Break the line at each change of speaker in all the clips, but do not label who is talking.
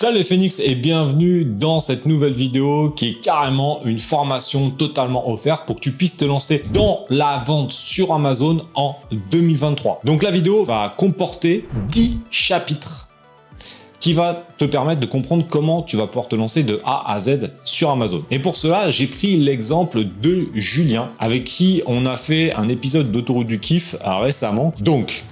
Salut les Phoenix et bienvenue dans cette nouvelle vidéo qui est carrément une formation totalement offerte pour que tu puisses te lancer dans la vente sur Amazon en 2023. Donc la vidéo va comporter 10 chapitres qui va te permettre de comprendre comment tu vas pouvoir te lancer de A à Z sur Amazon. Et pour cela, j'ai pris l'exemple de Julien avec qui on a fait un épisode d'Autoroute du Kiff récemment. Donc,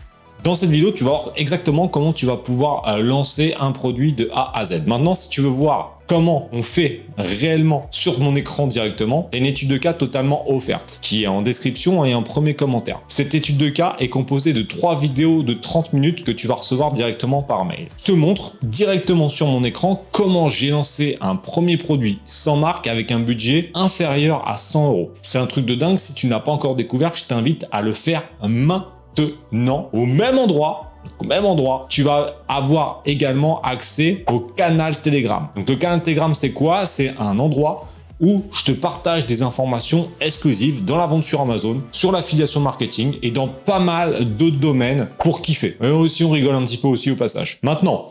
dans cette vidéo, tu vas voir exactement comment tu vas pouvoir lancer un produit de A à Z. Maintenant, si tu veux voir comment on fait réellement sur mon écran directement, tu as une étude de cas totalement offerte qui est en description et en premier commentaire. Cette étude de cas est composée de 3 vidéos de 30 minutes que tu vas recevoir directement par mail. Je te montre directement sur mon écran comment j'ai lancé un premier produit sans marque avec un budget inférieur à 100 €. C'est un truc de dingue. Si tu n'as pas encore découvert, je t'invite à le faire maintenant. Au même endroit, tu vas avoir également accès au canal Telegram. Donc le canal Telegram, c'est quoi? C'est un endroit où je te partage des informations exclusives dans la vente sur Amazon, sur l'affiliation marketing et dans pas mal d'autres domaines pour kiffer. Et aussi, on rigole un petit peu aussi au passage. Maintenant,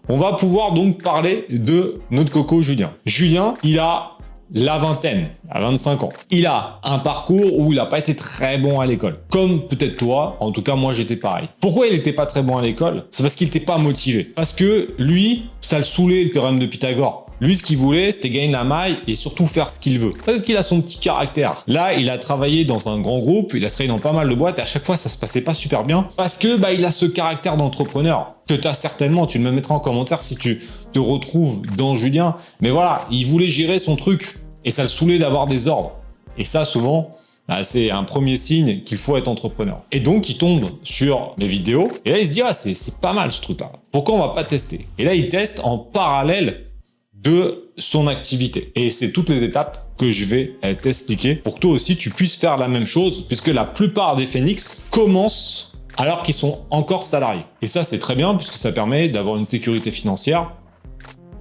on va pouvoir donc parler de notre coco Julien. Julien, il a la vingtaine, à 25 ans. Il a un parcours où il n'a pas été très bon à l'école. Comme peut-être toi, en tout cas moi j'étais pareil. Pourquoi il n'était pas très bon à l'école? C'est parce qu'il n'était pas motivé. Parce que lui, ça le saoulait le théorème de Pythagore. Lui, ce qu'il voulait, c'était gagner la maille et surtout faire ce qu'il veut. Parce qu'il a son petit caractère. Là, il a travaillé dans un grand groupe, il a travaillé dans pas mal de boîtes et à chaque fois, ça se passait pas super bien. Parce que il a ce caractère d'entrepreneur que tu as certainement. Tu me mettras en commentaire si tu te retrouves dans Julien. Mais voilà, il voulait gérer son truc et ça le saoulait d'avoir des ordres. Et ça, souvent, c'est un premier signe qu'il faut être entrepreneur. Et donc, il tombe sur mes vidéos et là, il se dit « Ah, c'est pas mal ce truc-là. Pourquoi on va pas tester ?» Et là, il teste en parallèle de son activité. Et c'est toutes les étapes que je vais t'expliquer pour que toi aussi tu puisses faire la même chose, puisque la plupart des Phoenix commencent alors qu'ils sont encore salariés. Et ça, c'est très bien puisque ça permet d'avoir une sécurité financière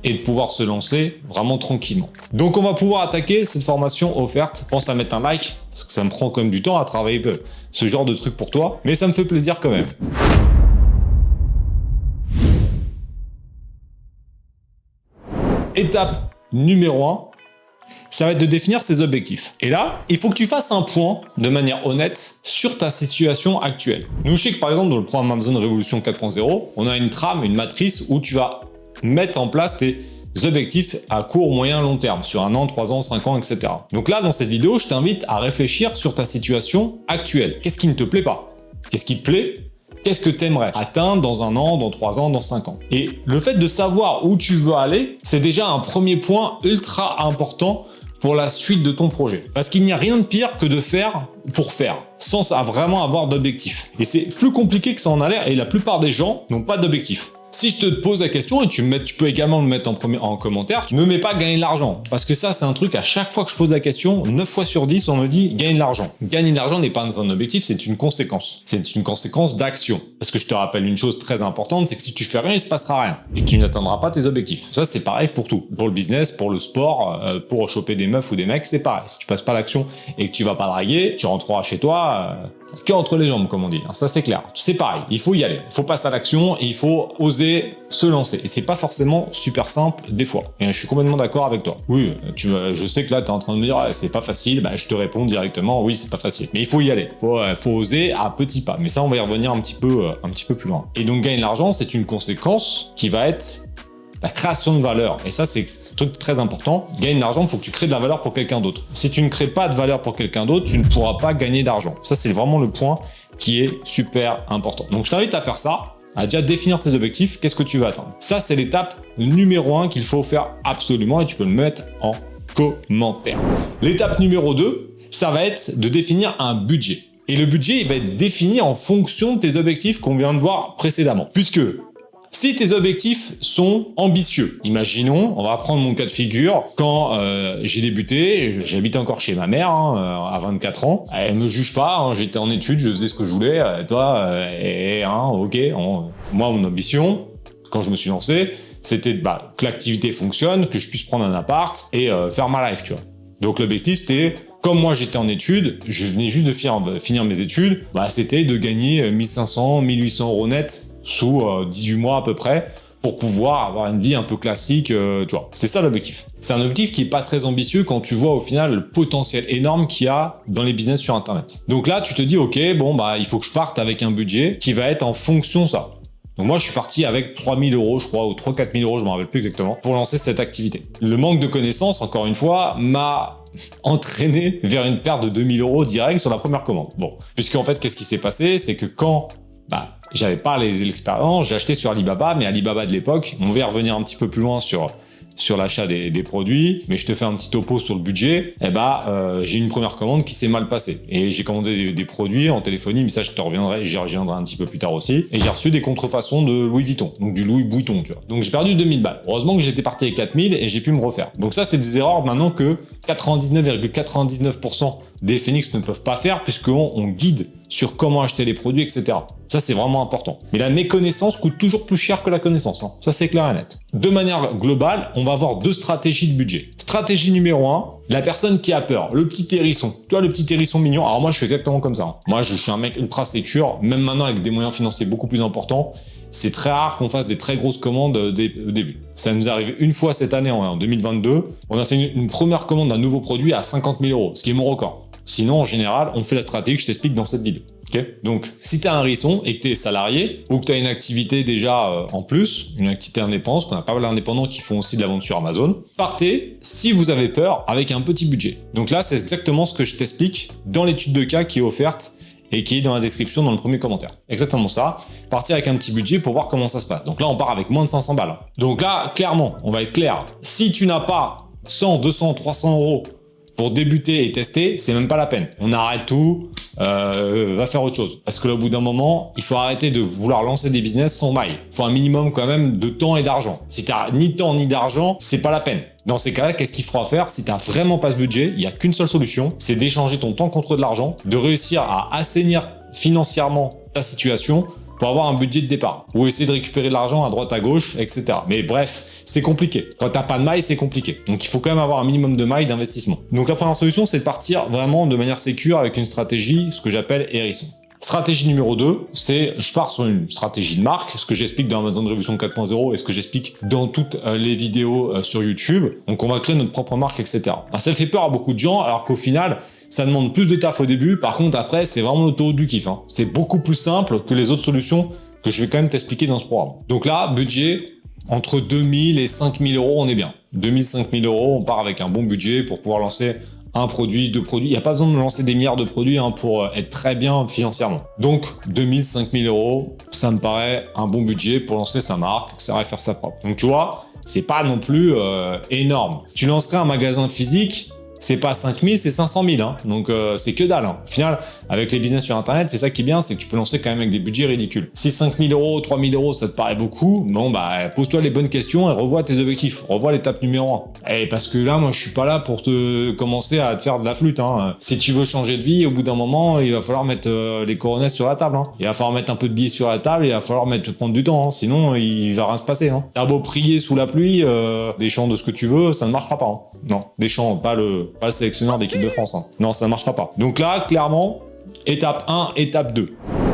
et de pouvoir se lancer vraiment tranquillement. Donc on va pouvoir attaquer cette formation offerte. Pense à mettre un like parce que ça me prend quand même du temps à travailler ce genre de truc pour toi, mais ça me fait plaisir quand même. Étape numéro 1, ça va être de définir ses objectifs. Et là, il faut que tu fasses un point de manière honnête sur ta situation actuelle. Nous, je sais que par exemple, dans le programme Amazon Révolution 4.0, on a une trame, une matrice où tu vas mettre en place tes objectifs à court, moyen, long terme, sur 1 an, 3 ans, 5 ans, etc. Donc là, dans cette vidéo, je t'invite à réfléchir sur ta situation actuelle. Qu'est-ce qui ne te plaît pas? Qu'est-ce qui te plaît? Qu'est-ce que tu aimerais atteindre dans 1 an, dans 3 ans, dans 5 ans? Et le fait de savoir où tu veux aller, c'est déjà un premier point ultra important pour la suite de ton projet. Parce qu'il n'y a rien de pire que de faire pour faire, sans vraiment avoir d'objectif. Et c'est plus compliqué que ça en a l'air, et la plupart des gens n'ont pas d'objectif. Si je te pose la question, et tu peux également le mettre en commentaire, tu me mets pas gagner de l'argent. Parce que ça, c'est un truc, à chaque fois que je pose la question, 9 fois sur 10, on me dit gagner de l'argent. Gagner de l'argent n'est pas un objectif, c'est une conséquence. C'est une conséquence d'action. Parce que je te rappelle une chose très importante, c'est que si tu fais rien, il se passera rien. Et tu n'atteindras pas tes objectifs. Ça, c'est pareil pour tout. Pour le business, pour le sport, pour choper des meufs ou des mecs, c'est pareil. Si tu passes pas l'action et que tu vas pas draguer, tu rentreras chez toi, que entre les jambes, comme on dit. Ça, c'est clair. C'est pareil. Il faut y aller. Il faut passer à l'action et il faut oser se lancer. Et c'est pas forcément super simple des fois. Et je suis complètement d'accord avec toi. Oui, je sais que là, tu es en train de me dire, c'est pas facile. Je te réponds directement, oui, c'est pas facile. Mais il faut y aller. Faut oser à petits pas. Mais ça, on va y revenir un petit peu plus loin. Et donc, gagner de l'argent, c'est une conséquence qui va être la création de valeur. Et ça, c'est un truc très important. Gagner de l'argent, il faut que tu crées de la valeur pour quelqu'un d'autre. Si tu ne crées pas de valeur pour quelqu'un d'autre, tu ne pourras pas gagner d'argent. Ça, c'est vraiment le point qui est super important. Donc, je t'invite à faire ça, à déjà définir tes objectifs. Qu'est-ce que tu veux atteindre? Ça, c'est l'étape numéro 1 qu'il faut faire absolument et tu peux le mettre en commentaire. L'étape numéro 2, ça va être de définir un budget. Et le budget, il va être défini en fonction de tes objectifs qu'on vient de voir précédemment. Puisque si tes objectifs sont ambitieux, imaginons, on va prendre mon cas de figure, quand j'ai débuté, j'habitais encore chez ma mère à 24 ans, elle me juge pas, j'étais en études, je faisais ce que je voulais, moi mon ambition, quand je me suis lancé, c'était que l'activité fonctionne, que je puisse prendre un appart et faire ma life, tu vois. Donc l'objectif c'était, comme moi j'étais en études, je venais juste de finir mes études, c'était de gagner 1500, 1800 € net sous 18 mois à peu près pour pouvoir avoir une vie un peu classique, tu vois. C'est ça l'objectif. C'est un objectif qui est pas très ambitieux quand tu vois au final le potentiel énorme qu'il y a dans les business sur Internet. Donc là, tu te dis, ok, bon, bah, il faut que je parte avec un budget qui va être en fonction de ça. Donc moi, je suis parti avec 3 000 €, je crois, ou 3 000 – 4 000 €, je me rappelle plus exactement, pour lancer cette activité. Le manque de connaissances, encore une fois, m'a entraîné vers une perte de 2 000 € direct sur la première commande. Bon, puisqu'en fait, qu'est-ce qui s'est passé? C'est que quand j'avais pas l'expérience, j'ai acheté sur Alibaba, mais Alibaba de l'époque, on va y revenir un petit peu plus loin sur l'achat des produits, mais je te fais un petit topo sur le budget, j'ai une première commande qui s'est mal passée. Et j'ai commandé des produits en téléphonie, mais ça j'y reviendrai un petit peu plus tard aussi. Et j'ai reçu des contrefaçons de Louis Vuitton, donc du Louis Vuitton, tu vois. Donc j'ai perdu 2000 balles. Heureusement que j'étais parti avec 4000 et j'ai pu me refaire. Donc ça c'était des erreurs maintenant que 99,99% des Phoenix ne peuvent pas faire, puisqu'on guide sur comment acheter les produits, etc. Ça, c'est vraiment important. Mais la méconnaissance coûte toujours plus cher que la connaissance. Hein. Ça, c'est clair et net. De manière globale, on va avoir 2 stratégies de budget. Stratégie numéro 1, la personne qui a peur, le petit hérisson. Tu vois, le petit hérisson mignon. Alors moi, je suis exactement comme ça. Hein. Moi, je suis un mec ultra sécure, même maintenant avec des moyens financiers beaucoup plus importants. C'est très rare qu'on fasse des très grosses commandes au début. Ça nous est arrivé une fois cette année, en 2022. On a fait une première commande d'un nouveau produit à 50 000 €, ce qui est mon record. Sinon, en général, on fait la stratégie que je t'explique dans cette vidéo. Okay. Donc, si tu as un hérisson et que tu es salarié ou que tu as une activité déjà en plus, une activité indépendante, qu'on a pas mal d'indépendants qui font aussi de la vente sur Amazon, partez, si vous avez peur, avec un petit budget. Donc là, c'est exactement ce que je t'explique dans l'étude de cas qui est offerte et qui est dans la description dans le premier commentaire. Exactement ça. Partir avec un petit budget pour voir comment ça se passe. Donc là, on part avec moins de 500 balles. Donc là, clairement, on va être clair. Si tu n'as pas 100, 200, 300 € pour débuter et tester, c'est même pas la peine. On arrête tout, va faire autre chose. Parce que là, au bout d'un moment, il faut arrêter de vouloir lancer des business sans maille. Il faut un minimum quand même de temps et d'argent. Si tu n'as ni temps ni d'argent, c'est pas la peine. Dans ces cas-là, qu'est-ce qu'il faudra faire? Si tu n'as vraiment pas ce budget, il n'y a qu'une seule solution, c'est d'échanger ton temps contre de l'argent, de réussir à assainir financièrement ta situation pour avoir un budget de départ, ou essayer de récupérer de l'argent à droite à gauche, etc. Mais bref, c'est compliqué. Quand t'as pas de maille, c'est compliqué. Donc il faut quand même avoir un minimum de maille d'investissement. Donc la première solution, c'est de partir vraiment de manière sécure avec une stratégie, ce que j'appelle hérisson. Stratégie numéro 2, c'est je pars sur une stratégie de marque, ce que j'explique dans Amazon Révolution 4.0 et ce que j'explique dans toutes les vidéos sur YouTube. Donc on va créer notre propre marque, etc. Ça fait peur à beaucoup de gens, alors qu'au final, ça demande plus de taf au début. Par contre, après, c'est vraiment l'autoroute du kiff. Hein. C'est beaucoup plus simple que les autres solutions que je vais quand même t'expliquer dans ce programme. Donc là, budget, entre 2000 et 5000 €, on est bien. 2000, 5000 €, on part avec un bon budget pour pouvoir lancer un produit, 2 produits. Il n'y a pas besoin de lancer des milliards de produits pour être très bien financièrement. Donc, 2000, 5000 €, ça me paraît un bon budget pour lancer sa marque, ça va faire sa propre. Donc, tu vois, c'est pas non plus énorme. Tu lancerais un magasin physique, c'est pas 5000, c'est 500 000. Hein. Donc, c'est que dalle. Hein. Au final, avec les business sur Internet, c'est ça qui est bien, c'est que tu peux lancer quand même avec des budgets ridicules. Si 5000 €, 3000 €, ça te paraît beaucoup, bon, pose-toi les bonnes questions et revois tes objectifs. Revois l'étape numéro 1. Et parce que là, moi, je suis pas là pour te commencer à te faire de la flûte. Hein. Si tu veux changer de vie, au bout d'un moment, il va falloir mettre les coronesses sur la table. Hein. Il va falloir mettre un peu de billets sur la table, il va falloir prendre du temps. Hein. Sinon, il va rien se passer. Hein. T'as beau prier sous la pluie, des chants de ce que tu veux, ça ne marchera pas. Hein. Non, des chants, pas le sélectionneur d'équipe de France. Hein. Non, ça ne marchera pas. Donc là, clairement, étape 1, étape 2.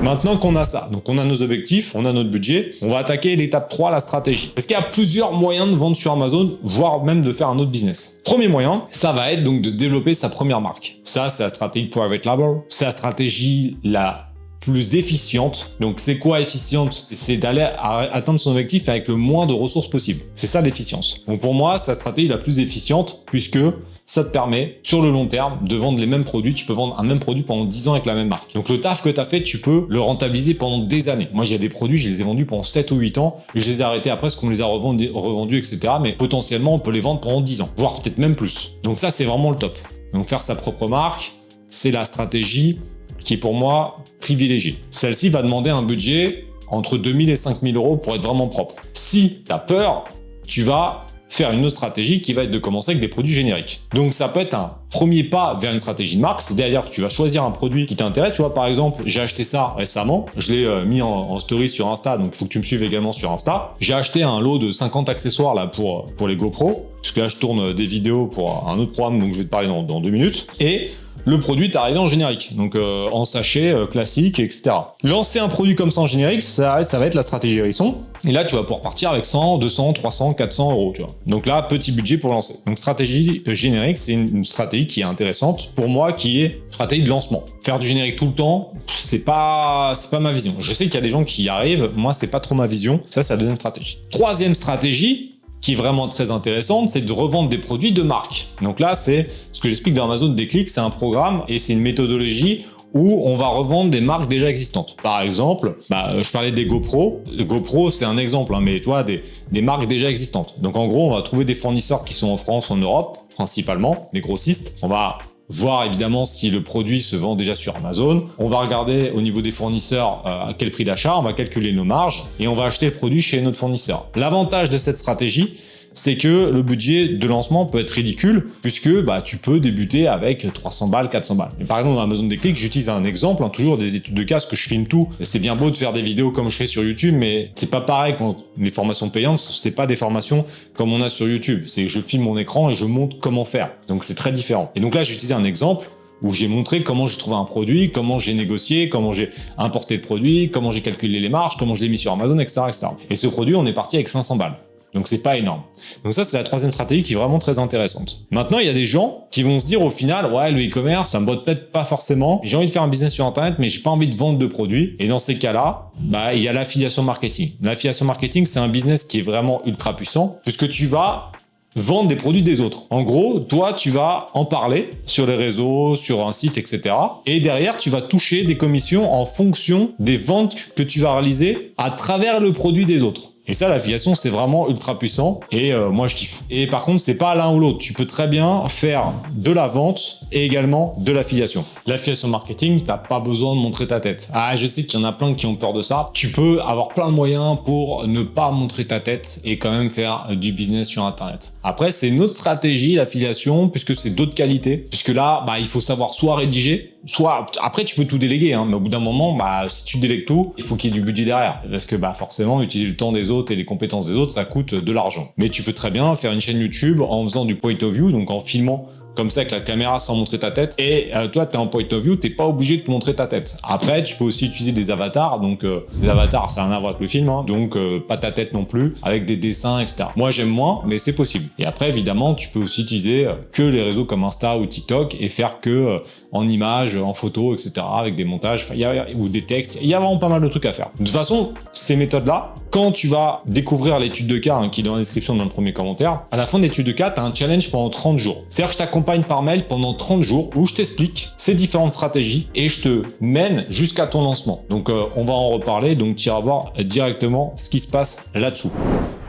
Maintenant qu'on a ça, donc on a nos objectifs, on a notre budget, on va attaquer l'étape 3, la stratégie. Parce qu'il y a plusieurs moyens de vendre sur Amazon, voire même de faire un autre business. Premier moyen, ça va être donc de développer sa première marque. Ça, c'est la stratégie private label. C'est la stratégie la plus efficiente. Donc c'est quoi efficiente? C'est d'aller atteindre son objectif avec le moins de ressources possible. C'est ça l'efficience. Donc pour moi, c'est la stratégie la plus efficiente puisque ça te permet, sur le long terme, de vendre les mêmes produits. Tu peux vendre un même produit pendant 10 ans avec la même marque. Donc le taf que tu as fait, tu peux le rentabiliser pendant des années. Moi, il y a des produits, je les ai vendus pendant 7 ou 8 ans et je les ai arrêtés après parce qu'on les a revendus, etc. Mais potentiellement, on peut les vendre pendant 10 ans, voire peut-être même plus. Donc ça, c'est vraiment le top. Donc faire sa propre marque, c'est la stratégie qui est pour moi privilégiée. Celle-ci va demander un budget entre 2000 et 5000 € pour être vraiment propre. Si tu as peur, tu vas faire une autre stratégie qui va être de commencer avec des produits génériques. Donc ça peut être un premier pas vers une stratégie de marque, c'est-à-dire que tu vas choisir un produit qui t'intéresse. Tu vois, par exemple, j'ai acheté ça récemment, je l'ai mis en story sur Insta, donc il faut que tu me suives également sur Insta. J'ai acheté un lot de 50 accessoires là pour les GoPro parce que là, je tourne des vidéos pour un autre programme, donc je vais te parler dans 2 minutes. Et le produit t'est arrivé en générique, donc en sachet classique, etc. Lancer un produit comme ça en générique, ça va être la stratégie hérisson. Et là, tu vas pouvoir partir avec 100, 200, 300, 400 euros, tu vois. Donc là, petit budget pour lancer. Donc stratégie générique, c'est une stratégie qui est intéressante pour moi, qui est stratégie de lancement. Faire du générique tout le temps, c'est pas ma vision. Je sais qu'il y a des gens qui y arrivent, moi, c'est pas trop ma vision. Ça donne une stratégie. Troisième stratégie, qui est vraiment très intéressante, c'est de revendre des produits de marque. Donc là, c'est ce que j'explique dans Amazon Déclic, c'est un programme et c'est une méthodologie où on va revendre des marques déjà existantes. Par exemple, je parlais des GoPro. Le GoPro, c'est un exemple, hein, mais tu vois, des marques déjà existantes. Donc en gros, on va trouver des fournisseurs qui sont en France, en Europe, principalement, des grossistes. On va voir évidemment si le produit se vend déjà sur Amazon. On va regarder au niveau des fournisseurs à quel prix d'achat, on va calculer nos marges et on va acheter le produit chez notre fournisseur. L'avantage de cette stratégie, c'est que le budget de lancement peut être ridicule puisque tu peux débuter avec 300 balles, 400 balles. Mais par exemple, dans Amazon Déclic, j'utilise un exemple, toujours des études de cas, parce que je filme tout. C'est bien beau de faire des vidéos comme je fais sur YouTube, mais c'est pas pareil quand les formations payantes, c'est pas des formations comme on a sur YouTube. C'est je filme mon écran et je montre comment faire. Donc c'est très différent. Et donc là, j'ai utilisé un exemple où j'ai montré comment j'ai trouvé un produit, comment j'ai négocié, comment j'ai importé le produit, comment j'ai calculé les marges, comment je l'ai mis sur Amazon, etc., etc. Et ce produit, on est parti avec 500 balles. Donc c'est pas énorme. Donc ça, c'est la troisième stratégie qui est vraiment très intéressante. Maintenant, il y a des gens qui vont se dire au final, ouais, le e-commerce, ça me botte peut-être pas forcément. J'ai envie de faire un business sur Internet, mais j'ai pas envie de vendre de produits. Et dans ces cas-là, il y a l'affiliation marketing. L'affiliation marketing, c'est un business qui est vraiment ultra puissant puisque tu vas vendre des produits des autres. En gros, toi, tu vas en parler sur les réseaux, sur un site, etc. Et derrière, tu vas toucher des commissions en fonction des ventes que tu vas réaliser à travers le produit des autres. Et ça, l'affiliation, c'est vraiment ultra puissant et moi, je kiffe. Et par contre, c'est pas l'un ou l'autre. Tu peux très bien faire de la vente et également de l'affiliation. L'affiliation marketing, t'as pas besoin de montrer ta tête. Ah, je sais qu'il y en a plein qui ont peur de ça. Tu peux avoir plein de moyens pour ne pas montrer ta tête et quand même faire du business sur Internet. Après, c'est une autre stratégie, l'affiliation, puisque c'est d'autres qualités. Puisque là, il faut savoir soit rédiger, soit après tu peux tout déléguer, hein, mais au bout d'un moment, si tu délègues tout, il faut qu'il y ait du budget derrière, parce que forcément utiliser le temps des autres et les compétences des autres, ça coûte de l'argent. Mais tu peux très bien faire une chaîne YouTube en faisant du point of view, donc en filmant comme ça avec la caméra sans montrer ta tête. Et toi, t'es en point of view, t'es pas obligé de te montrer ta tête. Après, tu peux aussi utiliser des avatars. Donc, des avatars, ça n'a rien à voir avec le film. Hein, donc, pas ta tête non plus, avec des dessins, etc. Moi, j'aime moins, mais c'est possible. Et après, évidemment, tu peux aussi utiliser que les réseaux comme Insta ou TikTok et faire que en images, en photos, etc. avec des montages ou des textes. Il y a vraiment pas mal de trucs à faire. De toute façon, ces méthodes-là, quand tu vas découvrir l'étude de cas qui est dans la description dans le premier commentaire, à la fin de l'étude de cas, tu as un challenge pendant 30 jours. C'est-à-dire que je t'accompagne par mail pendant 30 jours où je t'explique ces différentes stratégies et je te mène jusqu'à ton lancement. Donc on va en reparler, donc tu iras voir directement ce qui se passe là-dessous.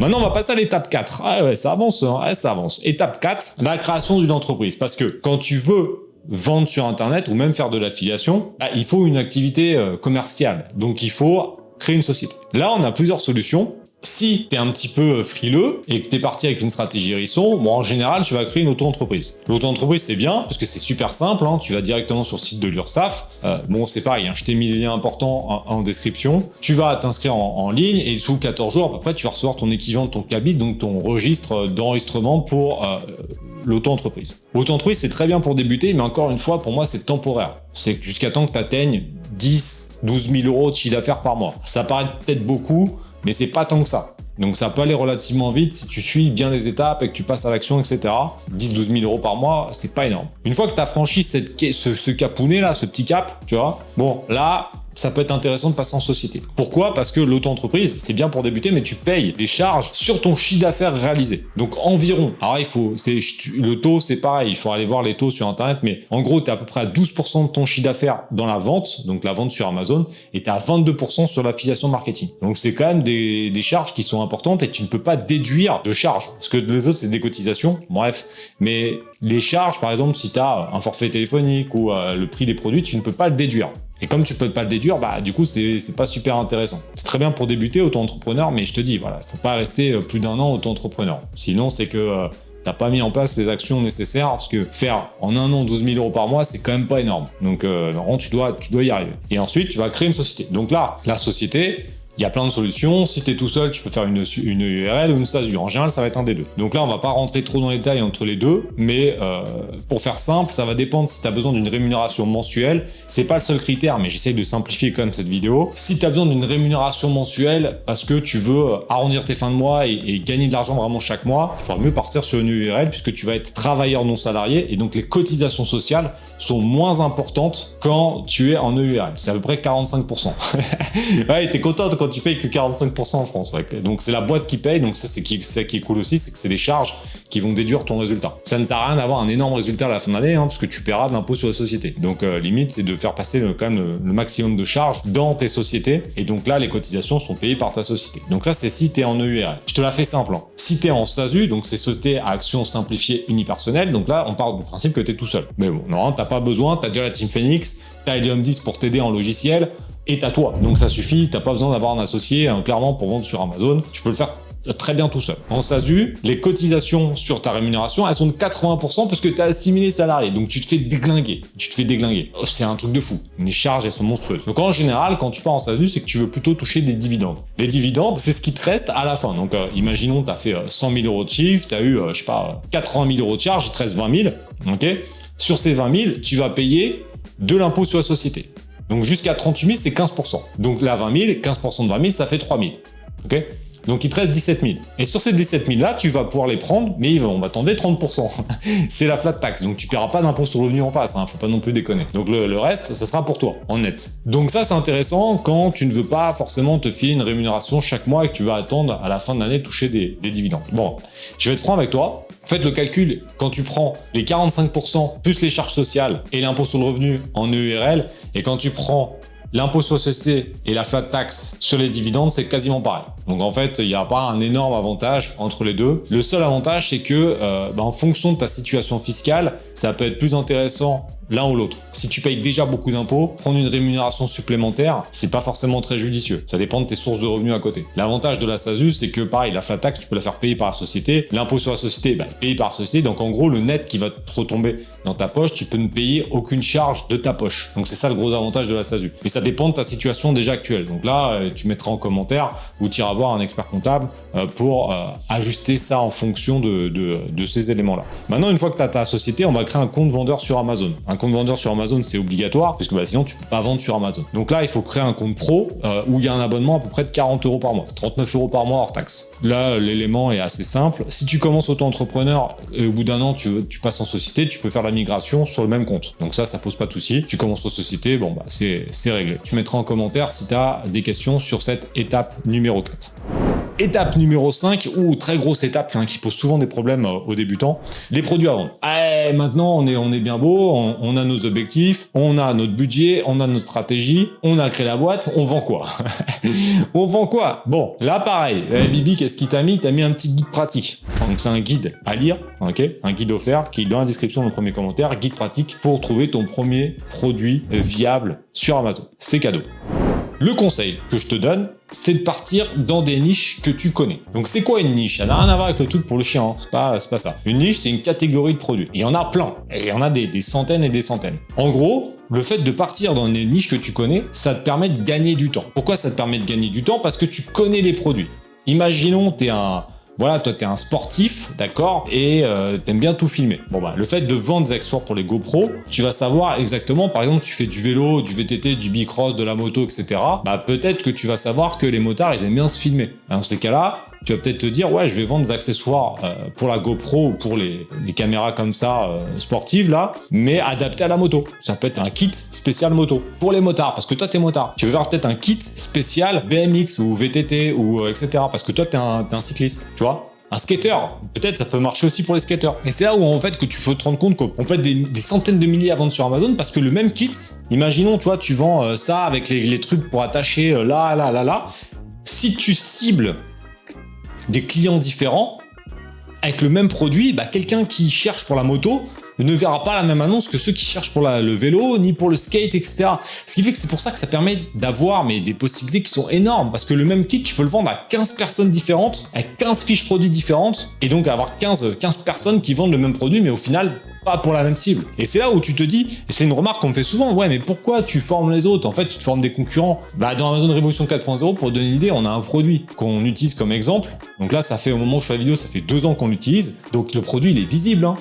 Maintenant, on va passer à l'étape 4. Ah ouais, ça avance, hein. Ouais, ça avance. Étape 4, la création d'une entreprise. Parce que quand tu veux vendre sur Internet ou même faire de l'affiliation, il faut une activité commerciale. Donc il faut créer une société. Là, on a plusieurs solutions. Si tu es un petit peu frileux et que tu es parti avec une stratégie hérisson, en général, tu vas créer une auto-entreprise. L'auto-entreprise, c'est bien parce que c'est super simple. Hein, tu vas directement sur le site de l'URSSAF. C'est pareil, hein, je t'ai mis les liens importants en description. Tu vas t'inscrire en ligne et sous 14 jours, après, tu vas recevoir ton équivalent de ton CABIS, donc ton registre d'enregistrement pour l'auto-entreprise. L'auto-entreprise, c'est très bien pour débuter, mais encore une fois, pour moi, c'est temporaire. C'est jusqu'à temps que tu atteignes 10, 12 000 euros de chiffre d'affaires par mois. Ça paraît peut-être beaucoup, mais c'est pas tant que ça. Donc ça peut aller relativement vite si tu suis bien les étapes et que tu passes à l'action, etc. 10-12 000 euros par mois, c'est pas énorme. Une fois que tu as franchi ce capounet là, ce petit cap, tu vois, là, ça peut être intéressant de passer en société. Pourquoi? Parce que l'auto-entreprise, c'est bien pour débuter, mais tu payes des charges sur ton chiffre d'affaires réalisé. Donc environ, alors le taux, c'est pareil, il faut aller voir les taux sur Internet, mais en gros, tu es à peu près à 12% de ton chiffre d'affaires dans la vente, donc la vente sur Amazon, et tu es à 22% sur l'affiliation marketing. Donc c'est quand même des charges qui sont importantes et tu ne peux pas déduire de charges. Parce que les autres, c'est des cotisations, bref. Mais les charges, par exemple, si tu as un forfait téléphonique ou le prix des produits, tu ne peux pas le déduire. Et comme tu peux pas le déduire, du coup, c'est pas super intéressant. C'est très bien pour débuter auto-entrepreneur, mais je te dis, voilà, faut pas rester plus d'1 an auto-entrepreneur. Sinon, c'est que t'as pas mis en place les actions nécessaires, parce que faire en 1 an 12 000 euros par mois, c'est quand même pas énorme. Donc, tu dois y arriver. Et ensuite, tu vas créer une société. Donc là, la société, Il y a plein de solutions. Si tu es tout seul, tu peux faire une URL ou une SASU. En général, ça va être un des deux. Donc là, on va pas rentrer trop dans les détails entre les deux, mais pour faire simple, ça va dépendre si tu as besoin d'une rémunération mensuelle. C'est pas le seul critère, mais j'essaye de simplifier quand même cette vidéo. Si tu as besoin d'une rémunération mensuelle parce que tu veux arrondir tes fins de mois et gagner de l'argent vraiment chaque mois, il faudra mieux partir sur une URL puisque tu vas être travailleur non salarié et donc les cotisations sociales sont moins importantes quand tu es en EURL. C'est à peu près 45%. Ouais, t'es content quand tu payes que 45% en France. Ouais. Donc c'est la boîte qui paye, donc ça qui est cool aussi, c'est que c'est des charges qui vont déduire ton résultat. Ça ne sert à rien d'avoir un énorme résultat à la fin de l'année, parce que tu paieras de l'impôt sur la société. Donc limite, c'est de faire passer quand même le maximum de charges dans tes sociétés. Et donc là, les cotisations sont payées par ta société. Donc ça, c'est si tu es en EURL. Je te la fais simple. Hein. Si tu es en SASU, donc c'est société à action simplifiée unipersonnelle, donc là, on part du principe que tu es tout seul. Mais bon, non, t'as pas besoin, tu as déjà la Team Phoenix, tu as Helium 10 pour t'aider en logiciel, et t'as toi. Donc ça suffit, t'as pas besoin d'avoir un associé, clairement, pour vendre sur Amazon. Tu peux le faire très bien tout seul. En SASU, les cotisations sur ta rémunération, elles sont de 80% parce que tu as assimilé salarié. Donc tu te fais déglinguer. C'est un truc de fou. Les charges, elles sont monstrueuses. Donc en général, quand tu pars en SASU, c'est que tu veux plutôt toucher des dividendes. Les dividendes, c'est ce qui te reste à la fin. Donc imaginons, tu as fait 100 000 euros de chiffre, tu as eu, 80 000 euros de charges, il te reste 20 000. Ok. Sur ces 20 000, tu vas payer de l'impôt sur la société. Donc jusqu'à 38 000, c'est 15%. Donc là, 20 000, 15% de 20 000, ça fait 3 000. Ok. Donc il te reste 17 000. Et sur ces 17 000 là, tu vas pouvoir les prendre, mais on va t'enlever 30%. C'est la flat tax, donc tu ne paieras pas d'impôt sur le revenu en face, faut pas non plus déconner. Donc le reste, ça sera pour toi, en net. Donc ça, c'est intéressant quand tu ne veux pas forcément te filer une rémunération chaque mois et que tu vas attendre à la fin de l'année toucher des dividendes. Bon, je vais être franc avec toi. Faites le calcul, quand tu prends les 45% plus les charges sociales et l'impôt sur le revenu en EURL, et quand tu prends l'impôt sur la société et la flat tax sur les dividendes, c'est quasiment pareil. Donc en fait, il n'y a pas un énorme avantage entre les deux. Le seul avantage, c'est que en fonction de ta situation fiscale, ça peut être plus intéressant l'un ou l'autre. Si tu payes déjà beaucoup d'impôts, prendre une rémunération supplémentaire, c'est pas forcément très judicieux. Ça dépend de tes sources de revenus à côté. L'avantage de la SASU, c'est que pareil, la flat tax, tu peux la faire payer par la société. L'impôt sur la société, payé par la société. Donc en gros, le net qui va te retomber dans ta poche, tu peux ne payer aucune charge de ta poche. Donc c'est ça le gros avantage de la SASU. Mais ça dépend de ta situation déjà actuelle. Donc là, tu mettras en commentaire ou tu iras voir un expert comptable pour ajuster ça en fonction de ces éléments-là. Maintenant, une fois que tu as ta société, on va créer un compte vendeur sur Amazon. Un compte vendeur sur Amazon, c'est obligatoire, parce que sinon tu peux pas vendre sur Amazon. Donc là, il faut créer un compte pro où il y a un abonnement à peu près de 40 € par mois. C'est 39 € par mois hors taxe. Là, l'élément est assez simple. Si tu commences auto-entrepreneur et au bout d'un an, tu passes en société, tu peux faire la migration sur le même compte. Donc ça pose pas de souci. Tu commences en société, c'est réglé. Tu mettras en commentaire si tu as des questions sur cette étape numéro 4. Étape numéro 5, ou très grosse étape qui pose souvent des problèmes aux débutants, les produits à vendre. Maintenant, on est bien beau, on a nos objectifs, on a notre budget, on a notre stratégie, on a créé la boîte, on vend quoi? On vend quoi? Bon, là pareil, Bibi, qu'est-ce qu'il t'a mis? T'as mis un petit guide pratique. Donc c'est un guide à lire, ok? Un guide offert qui est dans la description dans le premier commentaire, guide pratique pour trouver ton premier produit viable sur Amazon. C'est cadeau. Le conseil que je te donne, c'est de partir dans des niches que tu connais. Donc c'est quoi une niche? Ça n'a rien à voir avec le truc pour le chien, c'est pas ça. Une niche, c'est une catégorie de produits. Il y en a plein, et il y en a des centaines et des centaines. En gros, le fait de partir dans des niches que tu connais, ça te permet de gagner du temps. Pourquoi ça te permet de gagner du temps? Parce que tu connais les produits. Imaginons, toi, t'es un sportif, d'accord, et t'aimes bien tout filmer. Le fait de vendre des accessoires pour les GoPro, tu vas savoir exactement, par exemple, tu fais du vélo, du VTT, du bicross, de la moto, etc. Peut-être que tu vas savoir que les motards, ils aiment bien se filmer. Dans ces cas-là, tu vas peut-être te dire, ouais, je vais vendre des accessoires pour la GoPro ou pour les caméras comme ça, sportives, là, mais adaptés à la moto. Ça peut être un kit spécial moto. Pour les motards, parce que toi, t'es motard. Tu veux faire peut-être un kit spécial BMX ou VTT ou etc. Parce que toi, t'es un cycliste, tu vois. Un skater, peut-être ça peut marcher aussi pour les skaters. Et c'est là où en fait que tu peux te rendre compte qu'on peut être des centaines de milliers à vendre sur Amazon parce que le même kit, imaginons, tu vends ça avec les trucs pour attacher là. Si tu cibles des clients différents avec le même produit, quelqu'un qui cherche pour la moto, ne verra pas la même annonce que ceux qui cherchent pour le vélo, ni pour le skate, etc. Ce qui fait que c'est pour ça que ça permet d'avoir des possibilités qui sont énormes, parce que le même kit, je peux le vendre à 15 personnes différentes, avec 15 fiches produits différentes, et donc avoir 15 personnes qui vendent le même produit, mais au final, pas pour la même cible. Et c'est là où tu te dis, et c'est une remarque qu'on me fait souvent, ouais, mais pourquoi tu formes les autres? En fait, tu te formes des concurrents. Bah, dans Amazon Révolution 4.0, pour donner une idée, on a un produit qu'on utilise comme exemple. Donc là, ça fait, au moment où je fais la vidéo, ça fait 2 ans qu'on l'utilise. Donc le produit, il est visible, hein.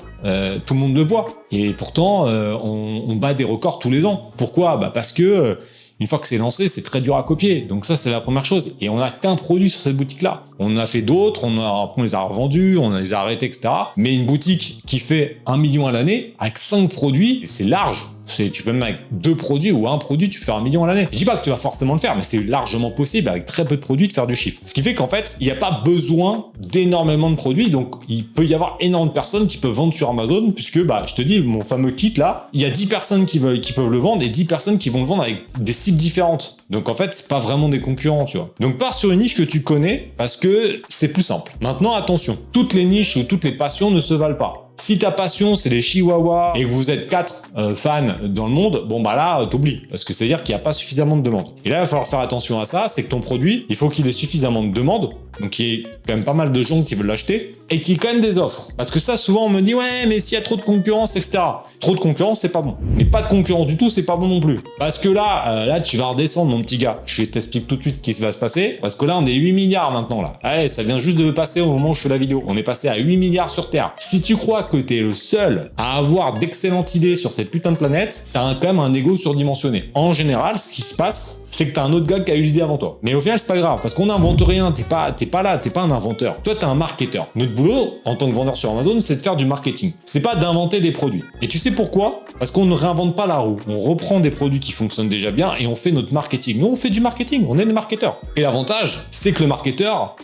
Tout le monde le voit. Et pourtant, on bat des records tous les ans. Pourquoi? Bah, parce que, une fois que c'est lancé, c'est très dur à copier. Donc ça, c'est la première chose. Et on n'a qu'un produit sur cette boutique-là. On en a fait d'autres, on les a revendus, on les a arrêtés, etc. Mais une boutique qui fait 1 million à l'année, avec 5 produits, c'est large. Tu peux même avec 2 produits ou 1 produit, tu peux faire 1 million à l'année. Je dis pas que tu vas forcément le faire, mais c'est largement possible avec très peu de produits de faire du chiffre. Ce qui fait qu'en fait, il n'y a pas besoin d'énormément de produits, donc il peut y avoir énormément de personnes qui peuvent vendre sur Amazon, puisque je te dis, mon fameux kit là, il y a 10 personnes qui peuvent le vendre et 10 personnes qui vont le vendre avec des cibles différentes. Donc en fait, c'est pas vraiment des concurrents, tu vois. Donc pars sur une niche que tu connais, parce que c'est plus simple. Maintenant, attention, toutes les niches ou toutes les passions ne se valent pas. Si ta passion, c'est les chihuahuas et que vous êtes 4 fans dans le monde, bon bah là, t'oublies. Parce que c'est-à-dire qu'il n'y a pas suffisamment de demandes. Et là, il va falloir faire attention à ça, c'est que ton produit, il faut qu'il ait suffisamment de demandes, donc il y ait quand même pas mal de gens qui veulent l'acheter, et qu'il y ait quand même des offres. Parce que ça, souvent, on me dit, ouais, mais s'il y a trop de concurrence, etc. Trop de concurrence, c'est pas bon. Mais pas de concurrence du tout, c'est pas bon non plus. Parce que là, tu vas redescendre, mon petit gars. Je t'explique tout de suite ce qui va se passer. Parce que là, on est 8 milliards maintenant, là. Ouais, ça vient juste de passer au moment où je fais la vidéo. On est passé à 8 milliards sur Terre. Si tu crois que t'es le seul à avoir d'excellentes idées sur cette putain de planète, t'as quand même un ego surdimensionné. En général, ce qui se passe, c'est que t'as un autre gars qui a eu l'idée avant toi. Mais au final, c'est pas grave, parce qu'on n'invente rien, t'es pas là, t'es pas un inventeur. Toi, t'es un marketeur. Notre boulot, en tant que vendeur sur Amazon, c'est de faire du marketing. C'est pas d'inventer des produits. Et tu sais pourquoi? Parce qu'on ne réinvente pas la roue. On reprend des produits qui fonctionnent déjà bien et on fait notre marketing. Nous, on fait du marketing, on est des marketeurs. Et l'avantage, c'est que le marketeur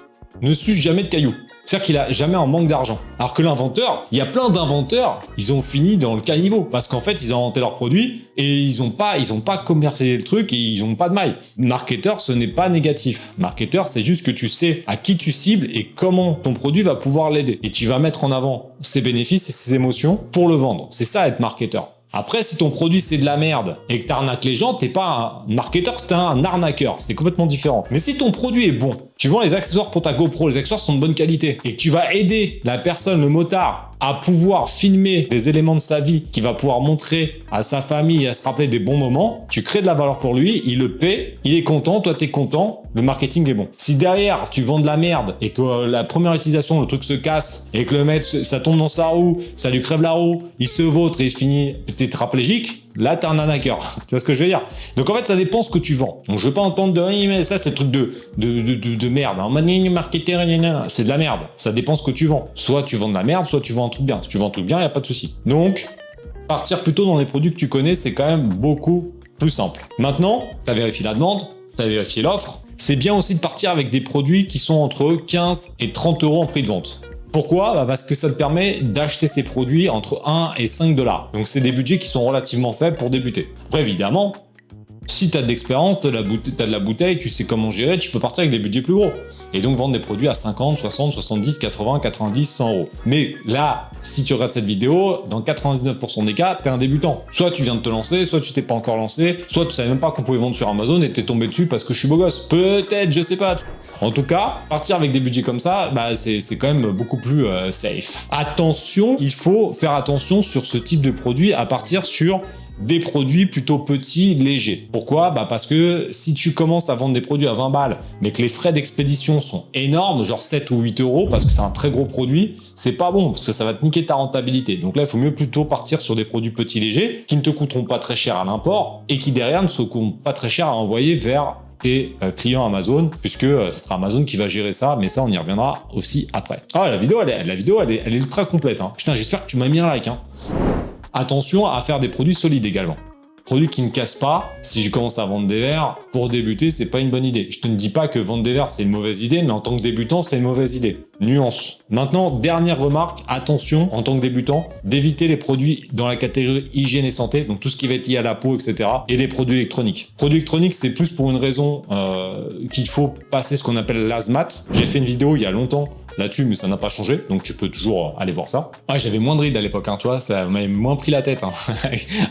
ne suce jamais de cailloux. C'est-à-dire qu'il a jamais un manque d'argent. Alors que l'inventeur, il y a plein d'inventeurs, ils ont fini dans le caniveau. Parce qu'en fait, ils ont inventé leurs produits et ils ont pas commercialisé le truc et ils ont pas de maille. Marketeur, ce n'est pas négatif. Marketeur, c'est juste que tu sais à qui tu cibles et comment ton produit va pouvoir l'aider. Et tu vas mettre en avant ses bénéfices et ses émotions pour le vendre. C'est ça, être marketeur. Après, si ton produit c'est de la merde et que t'arnaques les gens, t'es pas un marketeur, t'es un arnaqueur. C'est complètement différent. Mais si ton produit est bon, tu vends les accessoires pour ta GoPro, les accessoires sont de bonne qualité et que tu vas aider la personne, le motard, à pouvoir filmer des éléments de sa vie qu'il va pouvoir montrer à sa famille et à se rappeler des bons moments, tu crées de la valeur pour lui, il le paie, il est content, toi t'es content, le marketing est bon. Si derrière tu vends de la merde et que la première utilisation le truc se casse et que le mec ça tombe dans sa roue, ça lui crève la roue, il se vautre et il finit tétraplégique, là t'es un arnaqueur. Tu vois ce que je veux dire? Donc en fait ça dépend ce que tu vends. Donc je veux pas entendre de oui mais ça c'est le truc de merde. Marketing, c'est de la merde. Ça dépend ce que tu vends. Soit tu vends de la merde, soit tu vends un truc bien. Si tu vends un truc bien, y a pas de souci. Donc partir plutôt dans les produits que tu connais, c'est quand même beaucoup plus simple. Maintenant, tu as vérifié la demande, tu as vérifié l'offre. C'est bien aussi de partir avec des produits qui sont entre 15 et 30 € en prix de vente. Pourquoi? Parce que ça te permet d'acheter ces produits entre 1 et 5 $. Donc c'est des budgets qui sont relativement faibles pour débuter. Après évidemment, si tu as de l'expérience, tu as de la bouteille, tu sais comment gérer, tu peux partir avec des budgets plus gros. Et donc vendre des produits à 50, 60, 70, 80, 90, 100 €. Mais là, si tu regardes cette vidéo, dans 99% des cas, tu es un débutant. Soit tu viens de te lancer, soit tu t'es pas encore lancé, soit tu savais même pas qu'on pouvait vendre sur Amazon et t'es tombé dessus parce que je suis beau gosse. Peut-être, je sais pas. En tout cas, partir avec des budgets comme ça, c'est quand même beaucoup plus safe. Attention, il faut faire attention sur ce type de produit à partir sur des produits plutôt petits, légers. Pourquoi? Parce que si tu commences à vendre des produits à 20 balles, mais que les frais d'expédition sont énormes, genre 7 ou 8 €, parce que c'est un très gros produit, c'est pas bon, parce que ça va te niquer ta rentabilité. Donc là, il faut mieux plutôt partir sur des produits petits, légers, qui ne te coûteront pas très cher à l'import, et qui derrière ne se coûteront pas très cher à envoyer vers tes clients Amazon, puisque ce sera Amazon qui va gérer ça, mais ça, on y reviendra aussi après. Ah, la vidéo, elle est ultra complète. Hein. Putain, j'espère que tu m'as mis un like. Hein. Attention à faire des produits solides également. Produits qui ne cassent pas. Si je commence à vendre des verres, pour débuter, c'est pas une bonne idée. Je te ne dis pas que vendre des verres, c'est une mauvaise idée, mais en tant que débutant, c'est une mauvaise idée. Nuance. Maintenant, dernière remarque, attention, en tant que débutant, d'éviter les produits dans la catégorie hygiène et santé, donc tout ce qui va être lié à la peau, etc., et les produits électroniques. Produits électroniques, c'est plus pour une raison qu'il faut passer ce qu'on appelle l'ASMAT. J'ai fait une vidéo il y a longtemps là-dessus, mais ça n'a pas changé, donc tu peux toujours aller voir ça. Ah, j'avais moins de rides à l'époque, hein, tu vois, ça m'avait moins pris la tête, hein.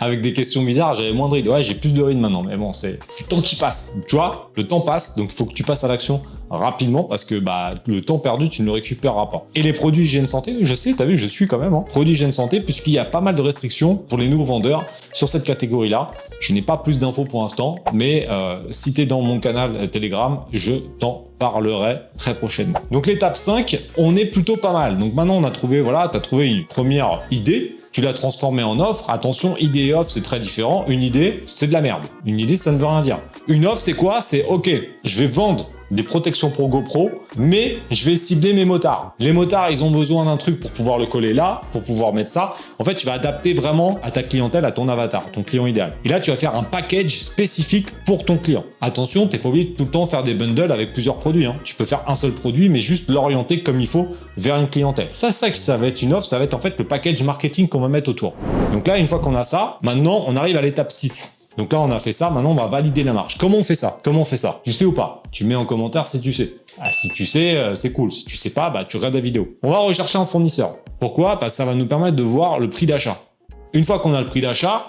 Avec des questions bizarres, j'avais moins de rides. Ouais, j'ai plus de rides maintenant, mais bon, c'est le temps qui passe, tu vois, le temps passe, donc il faut que tu passes à l'action rapidement parce que bah, le temps perdu, tu ne le récupéreras pas. Et les produits hygiène santé, je sais, t'as vu, je suis quand même, hein, produits hygiène santé, puisqu'il y a pas mal de restrictions pour les nouveaux vendeurs sur cette catégorie-là. Je n'ai pas plus d'infos pour l'instant, mais si tu es dans mon canal Telegram, je t'en parlerai très prochainement. Donc l'étape 5, on est plutôt pas mal. Donc maintenant, on a trouvé, voilà, tu as trouvé une première idée, tu l'as transformée en offre. Attention, idée et offre, c'est très différent. Une idée, c'est de la merde. Une idée, ça ne veut rien dire. Une offre, c'est quoi? C'est OK, je vais vendre des protections pour GoPro, mais je vais cibler mes motards. Les motards, ils ont besoin d'un truc pour pouvoir le coller là, pour pouvoir mettre ça. En fait, tu vas adapter vraiment à ta clientèle, à ton avatar, ton client idéal. Et là, tu vas faire un package spécifique pour ton client. Attention, t'es pas obligé de tout le temps faire des bundles avec plusieurs produits, hein. Tu peux faire un seul produit, mais juste l'orienter comme il faut vers une clientèle. Ça va être une offre, ça va être en fait le package marketing qu'on va mettre autour. Donc là, une fois qu'on a ça, maintenant, on arrive à l'étape 6. Donc là, on a fait ça, maintenant on va valider la marge. Comment on fait ça? Comment on fait ça? Tu sais ou pas? Tu mets en commentaire si tu sais. Ah, si tu sais, c'est cool. Si tu sais pas, bah tu regardes la vidéo. On va rechercher un fournisseur. Pourquoi? Parce que ça va nous permettre de voir le prix d'achat. Une fois qu'on a le prix d'achat,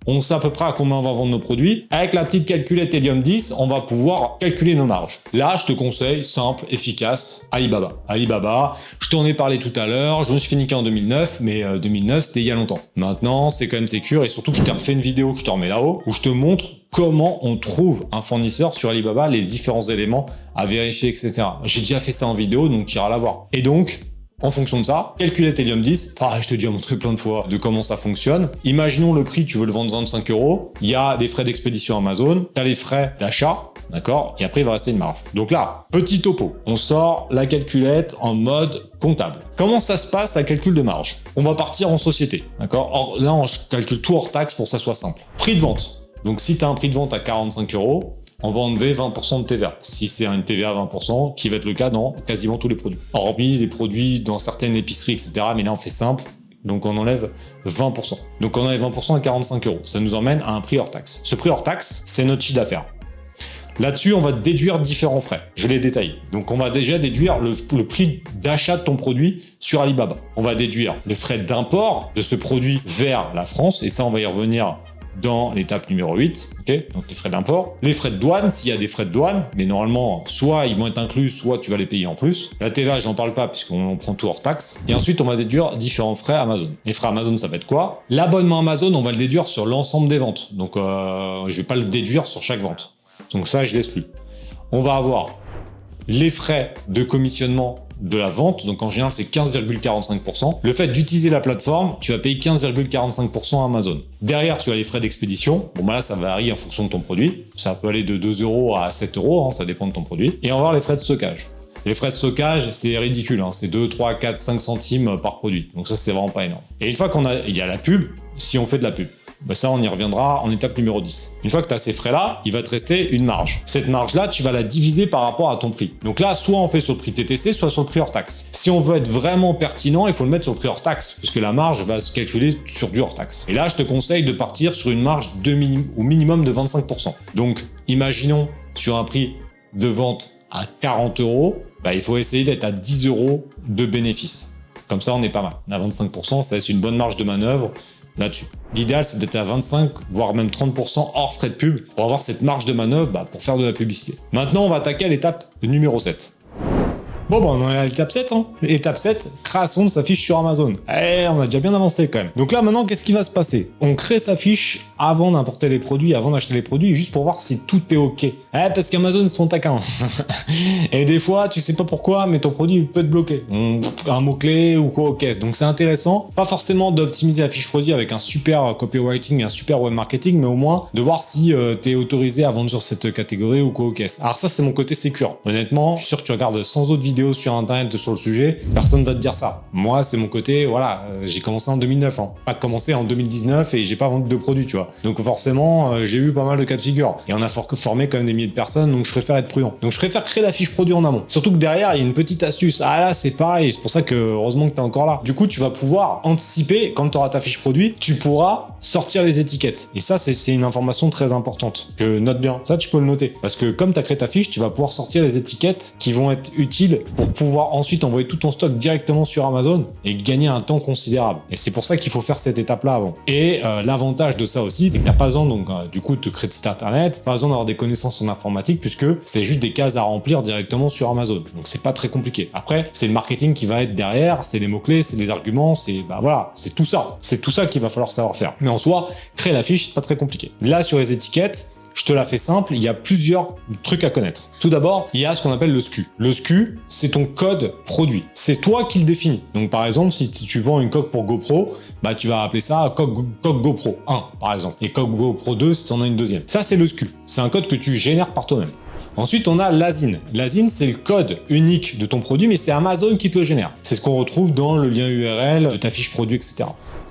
on sait à peu près à combien on va vendre nos produits. Avec la petite calculette Helium 10, on va pouvoir calculer nos marges. Là, je te conseille, simple, efficace, Alibaba. Alibaba, je t'en ai parlé tout à l'heure, je me suis fait niquer en 2009, mais 2009, c'était il y a longtemps. Maintenant, c'est quand même sécure et surtout que je t'ai refait une vidéo que je te remets là-haut, où je te montre comment on trouve un fournisseur sur Alibaba, les différents éléments à vérifier, etc. J'ai déjà fait ça en vidéo, donc tu iras la voir. Et donc, en fonction de ça, calculette Helium 10, je te déjà montré plein de fois de comment ça fonctionne. Imaginons le prix, tu veux le vendre 25 €, il y a des frais d'expédition Amazon, tu as les frais d'achat, d'accord? Et après, il va rester une marge. Donc là, petit topo, on sort la calculette en mode comptable. Comment ça se passe, la calcul de marge? On va partir en société, d'accord? Là, on calcule tout hors taxe pour que ça soit simple. Prix de vente. Donc si tu as un prix de vente à 45 €, on va enlever 20% de TVA. Si c'est une TVA à 20%, qui va être le cas dans quasiment tous les produits. Hormis les produits dans certaines épiceries, etc. Mais là, on fait simple. Donc, on enlève 20%. Donc, on enlève 20% à 45 €. Ça nous emmène à un prix hors taxe. Ce prix hors taxe, c'est notre chiffre d'affaires. Là-dessus, on va déduire différents frais. Je les détaille. Donc, on va déjà déduire le prix d'achat de ton produit sur Alibaba. On va déduire les frais d'import de ce produit vers la France. Et ça, on va y revenir dans l'étape numéro 8, ok, donc les frais d'import. Les frais de douane, s'il y a des frais de douane, mais normalement, soit ils vont être inclus, soit tu vas les payer en plus. La TVA, j'en parle pas puisqu'on prend tout hors taxe. Et ensuite, on va déduire différents frais Amazon. Les frais Amazon, ça va être quoi? L'abonnement Amazon, on va le déduire sur l'ensemble des ventes. Donc, je vais pas le déduire sur chaque vente. Donc ça, je l'exclus. On va avoir les frais de commissionnement de la vente, donc en général c'est 15,45%. Le fait d'utiliser la plateforme, tu vas payer 15,45% à Amazon. Derrière, tu as les frais d'expédition. Bon, bah là, ça varie en fonction de ton produit. Ça peut aller de 2 € à 7 €, hein, ça dépend de ton produit. Et on va voir les frais de stockage. Les frais de stockage, c'est ridicule, hein, c'est 2, 3, 4, 5 centimes par produit. Donc ça, c'est vraiment pas énorme. Et une fois il y a la pub, si on fait de la pub. Ben ça, on y reviendra en étape numéro 10. Une fois que tu as ces frais-là, il va te rester une marge. Cette marge-là, tu vas la diviser par rapport à ton prix. Donc là, soit on fait sur le prix TTC, soit sur le prix hors taxe. Si on veut être vraiment pertinent, il faut le mettre sur le prix hors taxe, puisque la marge va se calculer sur du hors taxe. Et là, je te conseille de partir sur une marge au minimum de 25%. Donc, imaginons sur un prix de vente à 40 €, ben, il faut essayer d'être à 10 € de bénéfice. Comme ça, on est pas mal. On a 25%, ça laisse une bonne marge de manœuvre là-dessus. L'idéal, c'est d'être à 25, voire même 30% hors frais de pub pour avoir cette marge de manœuvre pour faire de la publicité. Maintenant, on va attaquer à l'étape numéro 7. Bon, on est à l'étape 7, hein. Étape 7, création de sa fiche sur Amazon. On a déjà bien avancé quand même. Donc là, maintenant, qu'est-ce qui va se passer? On crée sa fiche avant d'importer les produits, avant d'acheter les produits, juste pour voir si tout est OK. Parce qu'Amazon, ils sont taquins. Et des fois, tu sais pas pourquoi, mais ton produit peut te bloquer. Un mot-clé ou quoi aux caisses. Donc c'est intéressant, pas forcément d'optimiser la fiche produit avec un super copywriting et un super web marketing, mais au moins de voir si tu es autorisé à vendre sur cette catégorie ou quoi aux caisses. Alors ça, c'est mon côté sécure. Honnêtement, je suis sûr que tu regardes 100 autres vidéos sur internet sur le sujet, personne va te dire ça. Moi, c'est mon côté, voilà, j'ai commencé en 2009, hein. Pas commencé en 2019 et j'ai pas vendu de produits, tu vois. Donc forcément, j'ai vu pas mal de cas de figure. Et on a formé quand même des milliers de personnes, donc je préfère être prudent. Donc je préfère créer la fiche produit en amont. Surtout que derrière, il y a une petite astuce. Ah là, c'est pareil, c'est pour ça que heureusement que t'es encore là. Du coup, tu vas pouvoir anticiper, quand tu auras ta fiche produit, tu pourras sortir les étiquettes. Et ça, c'est une information très importante. Que note bien. Ça, tu peux le noter. Parce que comme tu as créé ta fiche, tu vas pouvoir sortir les étiquettes qui vont être utiles pour pouvoir ensuite envoyer tout ton stock directement sur Amazon et gagner un temps considérable. Et c'est pour ça qu'il faut faire cette étape-là avant. Et l'avantage de ça aussi, c'est que t'as pas besoin donc du coup de te créer de site internet, pas besoin d'avoir des connaissances en informatique puisque c'est juste des cases à remplir directement sur Amazon. Donc c'est pas très compliqué. Après, c'est le marketing qui va être derrière, c'est les mots-clés, c'est les arguments, c'est voilà, c'est tout ça. C'est tout ça qu'il va falloir savoir faire. Mais en soi, créer la fiche, c'est pas très compliqué. Là, sur les étiquettes, je te la fais simple, il y a plusieurs trucs à connaître. Tout d'abord, il y a ce qu'on appelle le SKU. Le SKU, c'est ton code produit. C'est toi qui le définis. Donc par exemple, si tu vends une coque pour GoPro, bah tu vas appeler ça coque GoPro 1 par exemple. Et coque GoPro 2 si tu en as une deuxième. Ça, c'est le SKU. C'est un code que tu génères par toi-même. Ensuite, on a l'ASIN. L'ASIN, c'est le code unique de ton produit, mais c'est Amazon qui te le génère. C'est ce qu'on retrouve dans le lien URL de ta fiche produit, etc.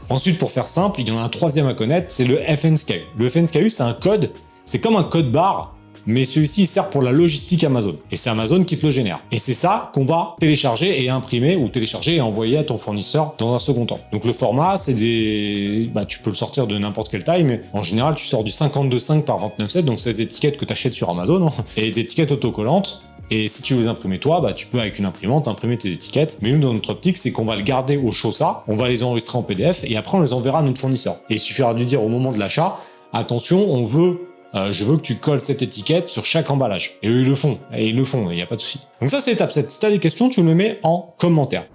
Ensuite, pour faire simple, il y en a un troisième à connaître, c'est le FNSKU. Le FNSKU, c'est un code, c'est comme un code barre, mais celui-ci il sert pour la logistique Amazon. Et c'est Amazon qui te le génère. Et c'est ça qu'on va télécharger et imprimer, ou télécharger et envoyer à ton fournisseur dans un second temps. Donc le format, c'est des... tu peux le sortir de n'importe quelle taille, mais en général, tu sors du 52,5 par 29,7, donc c'est des étiquettes que tu achètes sur Amazon, et des étiquettes autocollantes. Et si tu veux les imprimer toi, tu peux avec une imprimante imprimer tes étiquettes. Mais nous, dans notre optique, c'est qu'on va le garder au chaud ça, on va les enregistrer en PDF et après on les enverra à notre fournisseur. Et il suffira de lui dire au moment de l'achat, attention, je veux que tu colles cette étiquette sur chaque emballage. Et eux, ils le font. Et ils le font, il n'y a pas de souci. Donc ça, c'est l'étape 7. Si tu as des questions, tu me les mets en commentaire.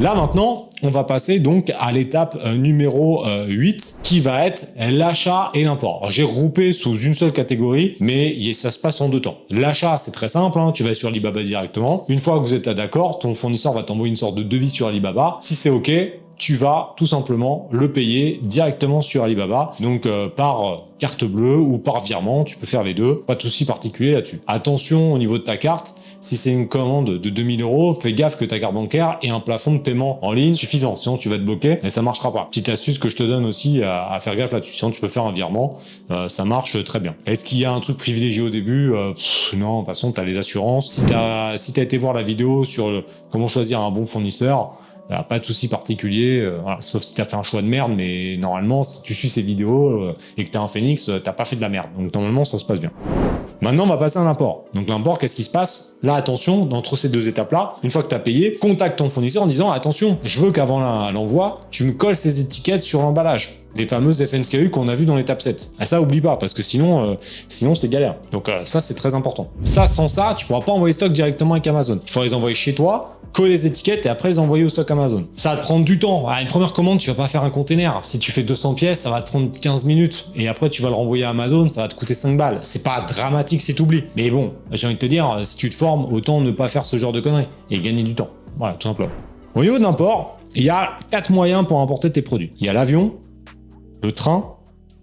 Là, maintenant, on va passer donc à l'étape numéro 8, qui va être l'achat et l'import. J'ai regroupé sous une seule catégorie, mais ça se passe en deux temps. L'achat, c'est très simple, tu vas sur Alibaba directement. Une fois que vous êtes d'accord, ton fournisseur va t'envoyer une sorte de devis sur Alibaba. Si c'est OK, tu vas tout simplement le payer directement sur Alibaba, donc par carte bleue ou par virement, tu peux faire les deux, pas de souci particulier là-dessus. Attention au niveau de ta carte, si c'est une commande de 2000 €, fais gaffe que ta carte bancaire ait un plafond de paiement en ligne suffisant, sinon tu vas te bloquer et ça marchera pas. Petite astuce que je te donne aussi à faire gaffe là-dessus, sinon tu peux faire un virement, ça marche très bien. Est-ce qu'il y a un truc privilégié au début? Non, de toute façon, tu as les assurances. Si t'as été voir la vidéo sur comment choisir un bon fournisseur, pas de souci particulier, voilà, sauf si tu as fait un choix de merde, mais normalement, si tu suis ces vidéos et que tu as un Phoenix, t'as pas fait de la merde. Donc normalement, ça se passe bien. Maintenant, on va passer à l'import. Donc l'import, qu'est-ce qui se passe? Là, attention, entre ces deux étapes-là, une fois que tu as payé, contacte ton fournisseur en disant « Attention, je veux qu'avant l'envoi, tu me colles ces étiquettes sur l'emballage. » Les fameuses FNSKU qu'on a vues dans l'étape 7. Ah, ça, oublie pas, parce que sinon c'est galère. Donc ça, c'est très important. Ça, sans ça, tu pourras pas envoyer stock directement avec Amazon. Il faut les envoyer chez toi, coller les étiquettes et après les envoyer au stock Amazon. Ça va te prendre du temps. Une première commande, tu vas pas faire un container. Si tu fais 200 pièces, ça va te prendre 15 minutes. Et après, tu vas le renvoyer à Amazon, ça va te coûter 5 balles. C'est pas dramatique si t'oublies. Mais bon, j'ai envie de te dire, si tu te formes, autant ne pas faire ce genre de conneries et gagner du temps. Voilà, tout simplement. Au niveau de l'import, il y a 4 moyens pour importer tes produits. Il y a l'avion, le train,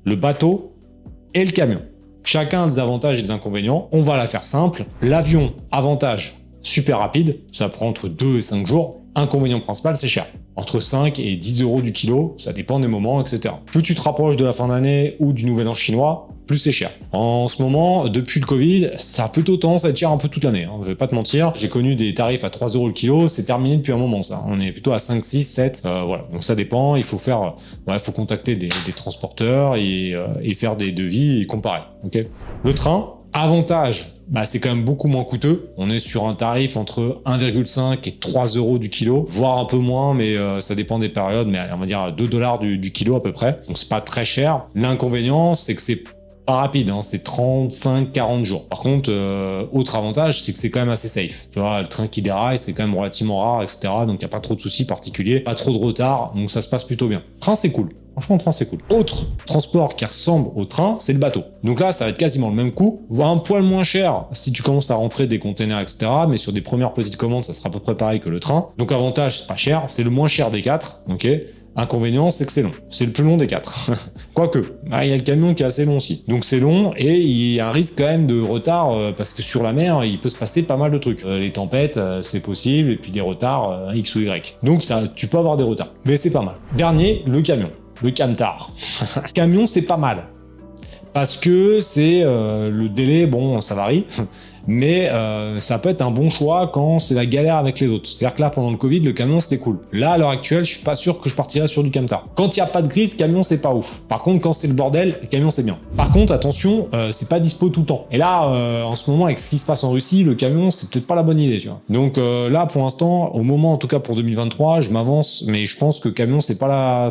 le bateau et le camion. Chacun a des avantages et des inconvénients. On va la faire simple. L'avion, avantage, super rapide, ça prend entre 2 et 5 jours. Inconvénient principal, c'est cher. Entre 5 et 10 € du kilo, ça dépend des moments, etc. Plus tu te rapproches de la fin d'année ou du nouvel an chinois, plus c'est cher. En ce moment, depuis le Covid, ça a plutôt tendance à être cher un peu toute l'année. Je vais pas te mentir, j'ai connu des tarifs à 3 € le kilo, c'est terminé depuis un moment ça. On est plutôt à 5, 6, 7, voilà. Donc ça dépend, il faut faire, faut contacter des transporteurs et faire des devis et comparer. Okay. Le train, avantage, c'est quand même beaucoup moins coûteux. On est sur un tarif entre 1,5 et 3 € du kilo, voire un peu moins, mais ça dépend des périodes, mais on va dire 2 $ du kilo à peu près. Donc c'est pas très cher. L'inconvénient, c'est que c'est pas rapide, c'est 35-40 jours. Par contre, autre avantage, c'est que c'est quand même assez safe. Tu vois, le train qui déraille, c'est quand même relativement rare, etc. Donc il n'y a pas trop de soucis particuliers, pas trop de retard, donc ça se passe plutôt bien. Le train, c'est cool. Franchement, le train, c'est cool. Autre transport qui ressemble au train, c'est le bateau. Donc là, ça va être quasiment le même coût, voire un poil moins cher si tu commences à rentrer des containers, etc. Mais sur des premières petites commandes, ça sera à peu près pareil que le train. Donc avantage, c'est pas cher, c'est le moins cher des 4, ok. Inconvénient, c'est que c'est long. C'est le plus long des 4. Quoique, il y a le camion qui est assez long aussi. Donc c'est long et il y a un risque quand même de retard parce que sur la mer, il peut se passer pas mal de trucs. Les tempêtes, c'est possible, et puis des retards X ou Y. Donc ça, tu peux avoir des retards. Mais c'est pas mal. Dernier, le camion. Le camtar. Camion, c'est pas mal. Parce que c'est le délai, bon, ça varie, mais ça peut être un bon choix quand c'est la galère avec les autres. C'est-à-dire que là, pendant le Covid, le camion, c'était cool. Là, à l'heure actuelle, je suis pas sûr que je partirais sur du camtar. Quand il n'y a pas de grise, camion, c'est pas ouf. Par contre, quand c'est le bordel, le camion, c'est bien. Par contre, attention, c'est pas dispo tout le temps. Et là, en ce moment, avec ce qui se passe en Russie, le camion, c'est peut-être pas la bonne idée, tu vois. Donc là, pour l'instant, au moment, en tout cas pour 2023, je m'avance, mais je pense que camion, c'est pas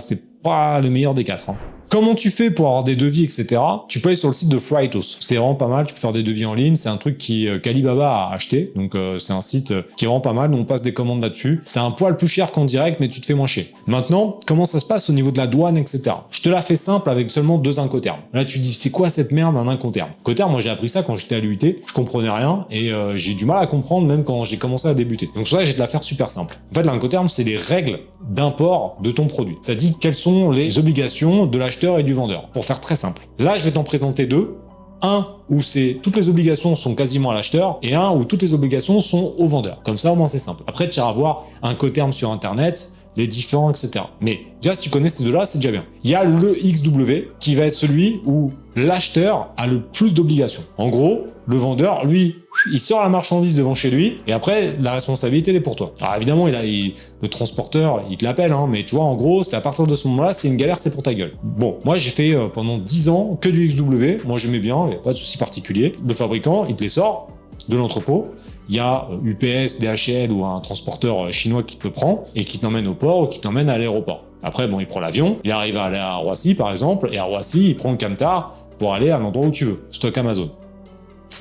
le meilleur des quatre, hein. Comment tu fais pour avoir des devis, etc. Tu peux aller sur le site de Freightos. C'est vraiment pas mal, tu peux faire des devis en ligne. C'est un truc qu'Alibaba a acheté. Donc c'est un site qui est vraiment pas mal, on passe des commandes là-dessus. C'est un poil plus cher qu'en direct, mais tu te fais moins chier. Maintenant, comment ça se passe au niveau de la douane, etc. Je te la fais simple avec seulement 2 incoterms. Là, tu te dis, c'est quoi cette merde, un incoterm? Incoterm, moi j'ai appris ça quand j'étais à l'UT. Je comprenais rien et j'ai du mal à comprendre même quand j'ai commencé à débuter. Donc c'est pour ça que je vais te la faire super simple. En fait, l'incoterm, c'est les règles d'import de ton produit. Ça dit quelles sont les obligations de l'acheteur et du vendeur, pour faire très simple. Là, je vais t'en présenter 2. Un où toutes les obligations sont quasiment à l'acheteur et un où toutes les obligations sont au vendeur. Comme ça, au moins, c'est simple. Après, tu iras voir Incoterm sur Internet, les différents, etc. Mais déjà, si tu connais ces 2-là, c'est déjà bien. Il y a le XW qui va être celui où l'acheteur a le plus d'obligations. En gros, le vendeur, lui, il sort la marchandise devant chez lui et après, la responsabilité, elle est pour toi. Alors évidemment, le transporteur, il te l'appelle, hein, mais tu vois, en gros, c'est à partir de ce moment-là, c'est une galère, c'est pour ta gueule. Bon, moi, j'ai fait pendant 10 ans que du XW. Moi, j'aimais bien, il n'y a pas de souci particulier. Le fabricant, il te les sort de l'entrepôt. Il y a UPS, DHL ou un transporteur chinois qui te le prend et qui t'emmène au port ou qui t'emmène à l'aéroport. Après, bon, il prend l'avion, il arrive à aller à Roissy, par exemple, et à Roissy, il prend le camtar pour aller à l'endroit où tu veux, stock Amazon.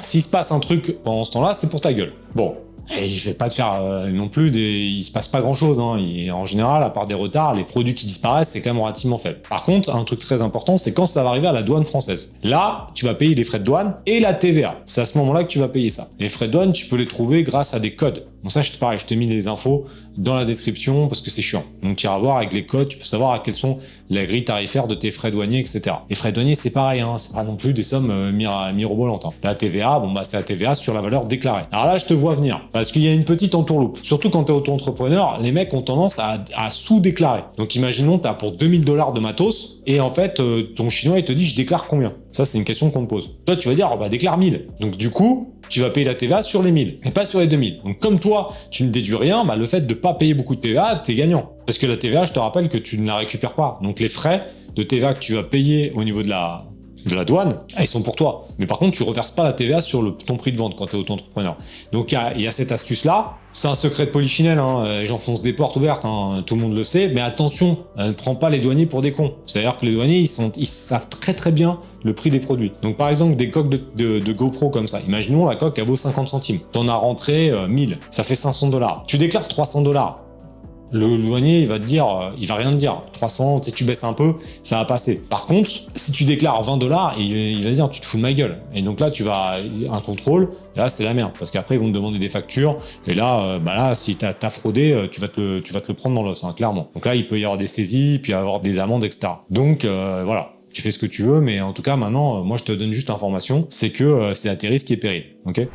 S'il se passe un truc pendant ce temps-là, c'est pour ta gueule. Bon, et je vais pas te faire non plus il se passe pas grand-chose, hein. En général, à part des retards, les produits qui disparaissent, c'est quand même relativement faible. Par contre, un truc très important, c'est quand ça va arriver à la douane française. Là, tu vas payer les frais de douane et la TVA. C'est à ce moment-là que tu vas payer ça. Les frais de douane, tu peux les trouver grâce à des codes. Donc ça, pareil, je t'ai mis les infos dans la description parce que c'est chiant. Donc tu iras voir avec les codes, tu peux savoir à quelles sont les grilles tarifaires de tes frais douaniers, etc. Les frais douaniers, c'est pareil, hein, c'est pas non plus des sommes mirobolantes, hein. La TVA, bon bah c'est la TVA sur la valeur déclarée. Alors là, je te vois venir parce qu'il y a une petite entourloupe. Surtout quand tu es auto-entrepreneur, les mecs ont tendance à sous-déclarer. Donc imaginons, tu as pour 2000 $ de matos et en fait, ton chinois, il te dit, je déclare combien? Ça, c'est une question qu'on te pose. Toi, tu vas dire, oh, bah déclare 1000. Donc du coup, tu vas payer la TVA sur les 1000 et pas sur les 2000. Donc comme toi, tu ne déduis rien, bah, le fait de pas payer beaucoup de TVA, t'es gagnant. Parce que la TVA, je te rappelle que tu ne la récupères pas. Donc les frais de TVA que tu vas payer au niveau de la douane, ils sont pour toi. Mais par contre, tu reverses pas la TVA sur ton prix de vente quand tu es auto-entrepreneur. Donc il y a cette astuce-là. C'est un secret de polichinelle, hein. Les gens foncent des portes ouvertes, hein. Tout le monde le sait. Mais attention, ne prends pas les douaniers pour des cons. C'est-à-dire que les douaniers, ils savent très très bien le prix des produits. Donc par exemple, des coques de GoPro comme ça. Imaginons la coque, elle vaut 50 centimes. T'en as rentré 1000, ça fait 500 $. Tu déclares 300 $. Le douanier, il va te dire, il va rien te dire. 300, si tu baisses un peu, ça va passer. Par contre, si tu déclares 20 $, il va dire, tu te fous de ma gueule. Et donc là, tu vas un contrôle, et là, c'est la merde. Parce qu'après, ils vont te demander des factures. Et là, si t'as fraudé, tu vas te le prendre dans l'os, hein, clairement. Donc là, il peut y avoir des saisies, puis avoir des amendes, etc. Donc, voilà. Tu fais ce que tu veux, mais en tout cas, maintenant, moi, je te donne juste l'information. C'est que c'est à tes risques et périls. Ok ?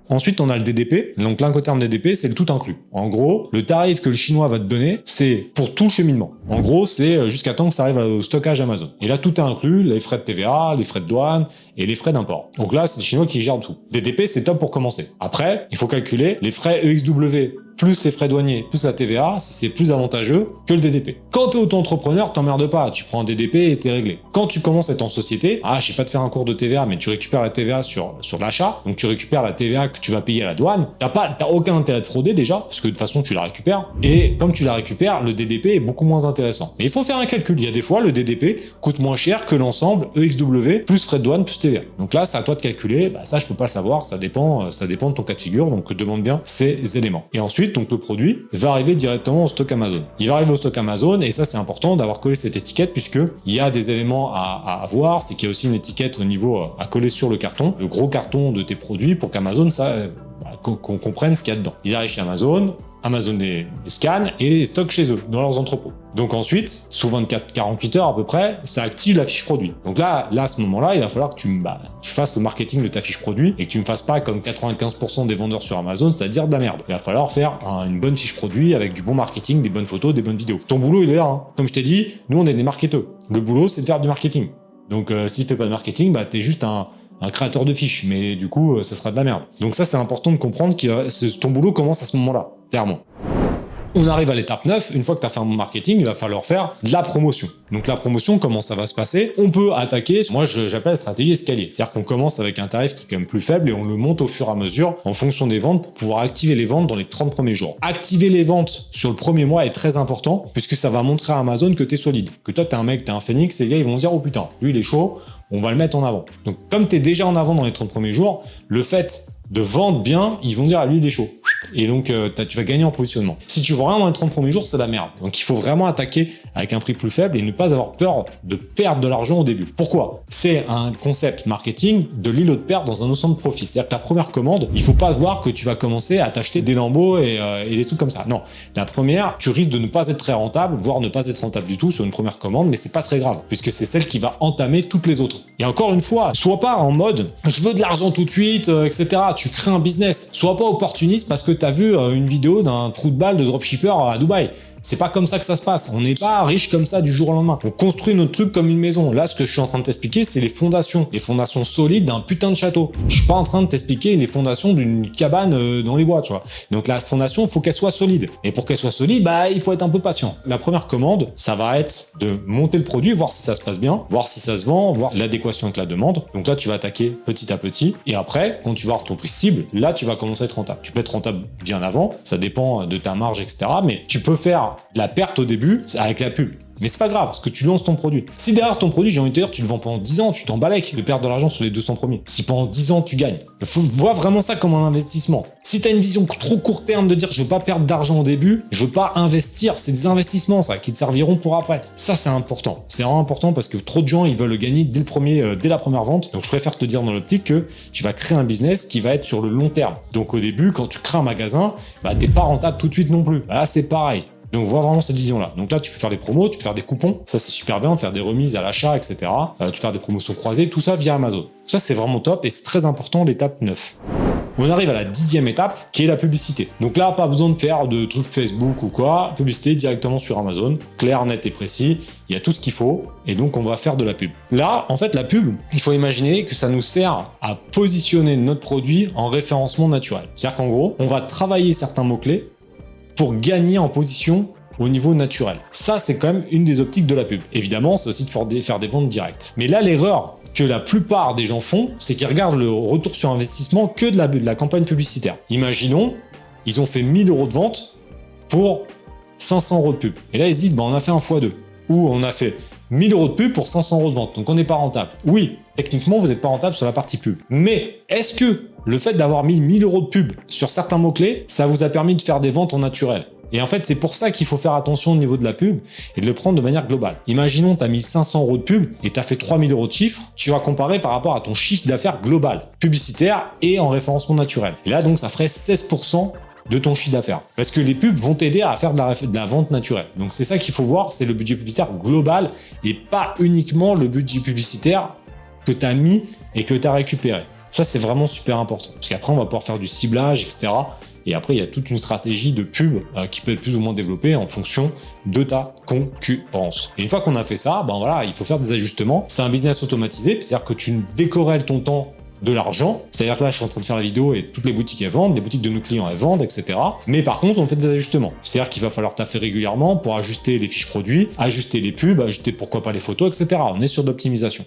Ensuite, on a le DDP. Donc, l'incoterm DDP, c'est le tout inclus. En gros, le tarif que le chinois va te donner, c'est pour tout le cheminement. En gros, c'est jusqu'à temps que ça arrive au stockage Amazon. Et là, tout est inclus, les frais de TVA, les frais de douane et les frais d'import. Donc là, c'est le chinois qui gère tout. DDP, c'est top pour commencer. Après, il faut calculer les frais EXW plus les frais douaniers, plus la TVA, c'est plus avantageux que le DDP. Quand t'es auto-entrepreneur, t'emmerdes pas, tu prends un DDP et t'es réglé. Quand tu commences à être en société, je sais pas te faire un cours de TVA, mais tu récupères la TVA sur l'achat, donc tu récupères la TVA que tu vas payer à la douane, t'as aucun intérêt de frauder déjà, parce que de toute façon tu la récupères, et comme tu la récupères, le DDP est beaucoup moins intéressant. Mais il faut faire un calcul, il y a des fois le DDP coûte moins cher que l'ensemble EXW, plus frais de douane, plus TVA. Donc là, c'est à toi de calculer, ça je peux pas savoir, ça dépend de ton cas de figure, donc demande bien ces éléments. Et ensuite, donc le produit va arriver directement au stock Amazon. Il va arriver au stock Amazon et ça c'est important d'avoir collé cette étiquette puisque il y a des éléments à voir, c'est qu'il y a aussi une étiquette au niveau à coller sur le carton, le gros carton de tes produits pour qu'Amazon qu'on comprenne ce qu'il y a dedans. Ils arrivent chez Amazon les scanne et les stocke chez eux, dans leurs entrepôts. Donc ensuite, sous 24-48 heures à peu près, ça active la fiche produit. Donc là à ce moment-là, il va falloir que tu fasses le marketing de ta fiche produit et que tu ne fasses pas comme 95% des vendeurs sur Amazon, c'est-à-dire de la merde. Il va falloir faire une bonne fiche produit avec du bon marketing, des bonnes photos, des bonnes vidéos. Ton boulot, il est là, hein. Comme je t'ai dit, nous on est des marketeurs. Le boulot, c'est de faire du marketing. Donc si tu fais pas de marketing, bah t'es juste un créateur de fiches, mais du coup, ça sera de la merde. Donc ça, c'est important de comprendre que ton boulot commence à ce moment-là, clairement. On arrive à l'étape 9, une fois que tu as fait un marketing, il va falloir faire de la promotion. Donc la promotion, comment ça va se passer? On peut attaquer, moi j'appelle la stratégie escalier. C'est-à-dire qu'on commence avec un tarif qui est quand même plus faible et on le monte au fur et à mesure en fonction des ventes pour pouvoir activer les ventes dans les 30 premiers jours. Activer les ventes sur le premier mois est très important puisque ça va montrer à Amazon que tu es solide. Que toi, tu es un mec, tu es un phénix, et les gars ils vont se dire « Oh putain, lui il est chaud, on va le mettre en avant ». Donc comme tu es déjà en avant dans les 30 premiers jours, le fait de vendre bien, ils vont dire à lui il est chaud. Et donc tu vas gagner en positionnement. Si tu vends rien dans les 30 premiers jours, c'est la merde. Donc il faut vraiment attaquer avec un prix plus faible et ne pas avoir peur de perdre de l'argent au début. Pourquoi? C'est un concept marketing de l'îlot de perte dans un océan de profit. C'est-à-dire que la première commande, il faut pas voir que tu vas commencer à t'acheter des lambeaux et des trucs comme ça. Non, la première, tu risques de ne pas être très rentable, voire ne pas être rentable du tout sur une première commande, mais c'est pas très grave puisque c'est celle qui va entamer toutes les autres. Et encore une fois, sois pas en mode je veux de l'argent tout de suite, etc. Tu crées un business. Sois pas opportuniste parce que tu as vu une vidéo d'un trou de balle de dropshipper à Dubaï. C'est pas comme ça que ça se passe. On n'est pas riche comme ça du jour au lendemain. On construit notre truc comme une maison. Là, ce que je suis en train de t'expliquer, c'est les fondations solides d'un putain de château. Je suis pas en train de t'expliquer les fondations d'une cabane dans les bois, tu vois. Donc la fondation, il faut qu'elle soit solide. Et pour qu'elle soit solide, bah il faut être un peu patient. La première commande, ça va être de monter le produit, voir si ça se passe bien, voir si ça se vend, voir l'adéquation avec la demande. Donc là, tu vas attaquer petit à petit. Et après, quand tu vas avoir ton prix cible, là, tu vas commencer à être rentable. Tu peux être rentable bien avant. Ça dépend de ta marge, etc. Mais tu peux faire la perte au début avec la pub. Mais c'est pas grave, parce que tu lances ton produit. Si derrière ton produit, j'ai envie de te dire, tu le vends pendant 10 ans, tu t'en balèques de perdre de l'argent sur les 200 premiers. Si pendant 10 ans, tu gagnes. Il faut voir vraiment ça comme un investissement. Si tu as une vision trop court terme de dire, je veux pas perdre d'argent au début, je veux pas investir, c'est des investissements, ça, qui te serviront pour après. Ça, c'est important. C'est vraiment important parce que trop de gens, ils veulent gagner dès la première vente. Donc, je préfère te dire dans l'optique que tu vas créer un business qui va être sur le long terme. Donc, au début, quand tu crées un magasin, bah, t'es pas rentable tout de suite non plus. Là, c'est pareil. Donc, vois vraiment cette vision-là. Donc là, tu peux faire des promos, tu peux faire des coupons. Ça, c'est super bien. Faire des remises à l'achat, etc. Tu peux faire des promotions croisées. Tout ça via Amazon. Ça, c'est vraiment top et c'est très important, l'étape 9. On arrive à la 10e étape, qui est la publicité. Donc là, pas besoin de faire de trucs Facebook ou quoi. Publicité directement sur Amazon. Clair, net et précis. Il y a tout ce qu'il faut. Et donc, on va faire de la pub. Là, en fait, la pub, il faut imaginer que ça nous sert à positionner notre produit en référencement naturel. C'est-à-dire qu'en gros, on va travailler certains mots-clés pour gagner en position au niveau naturel. Ça, c'est quand même une des optiques de la pub. Évidemment, c'est aussi de faire des ventes directes. Mais là, l'erreur que la plupart des gens font, c'est qu'ils regardent le retour sur investissement que de la campagne publicitaire. Imaginons, ils ont fait 1000 € de vente pour 500 € de pub. Et là, ils se disent, bah, on a fait un x2. Ou on a fait 1000 € de pub pour 500 € de vente. Donc, on n'est pas rentable. Oui, techniquement, vous n'êtes pas rentable sur la partie pub. Mais est-ce que le fait d'avoir mis 1000 € de pub sur certains mots-clés, ça vous a permis de faire des ventes en naturel? Et en fait, c'est pour ça qu'il faut faire attention au niveau de la pub et de le prendre de manière globale. Imaginons, tu as mis 500 € de pub et tu as fait 3000 € de chiffre. Tu vas comparer par rapport à ton chiffre d'affaires global, publicitaire et en référencement naturel. Et là, donc, ça ferait 16% de ton chiffre d'affaires. Parce que les pubs vont t'aider à faire de la vente naturelle. Donc, c'est ça qu'il faut voir, c'est le budget publicitaire global et pas uniquement le budget publicitaire que tu as mis et que tu as récupéré. Ça, c'est vraiment super important. Parce qu'après, on va pouvoir faire du ciblage, etc. Et après, il y a toute une stratégie de pub qui peut être plus ou moins développée en fonction de ta concurrence. Et une fois qu'on a fait ça, ben voilà, il faut faire des ajustements. C'est un business automatisé, c'est-à-dire que tu décorrèles ton temps de l'argent. C'est-à-dire que là, je suis en train de faire la vidéo et toutes les boutiques elles vendent, les boutiques de nos clients elles vendent, etc. Mais par contre, on fait des ajustements. C'est-à-dire qu'il va falloir taffer régulièrement pour ajuster les fiches produits, ajuster les pubs, ajuster pourquoi pas les photos, etc. On est sur d'optimisation.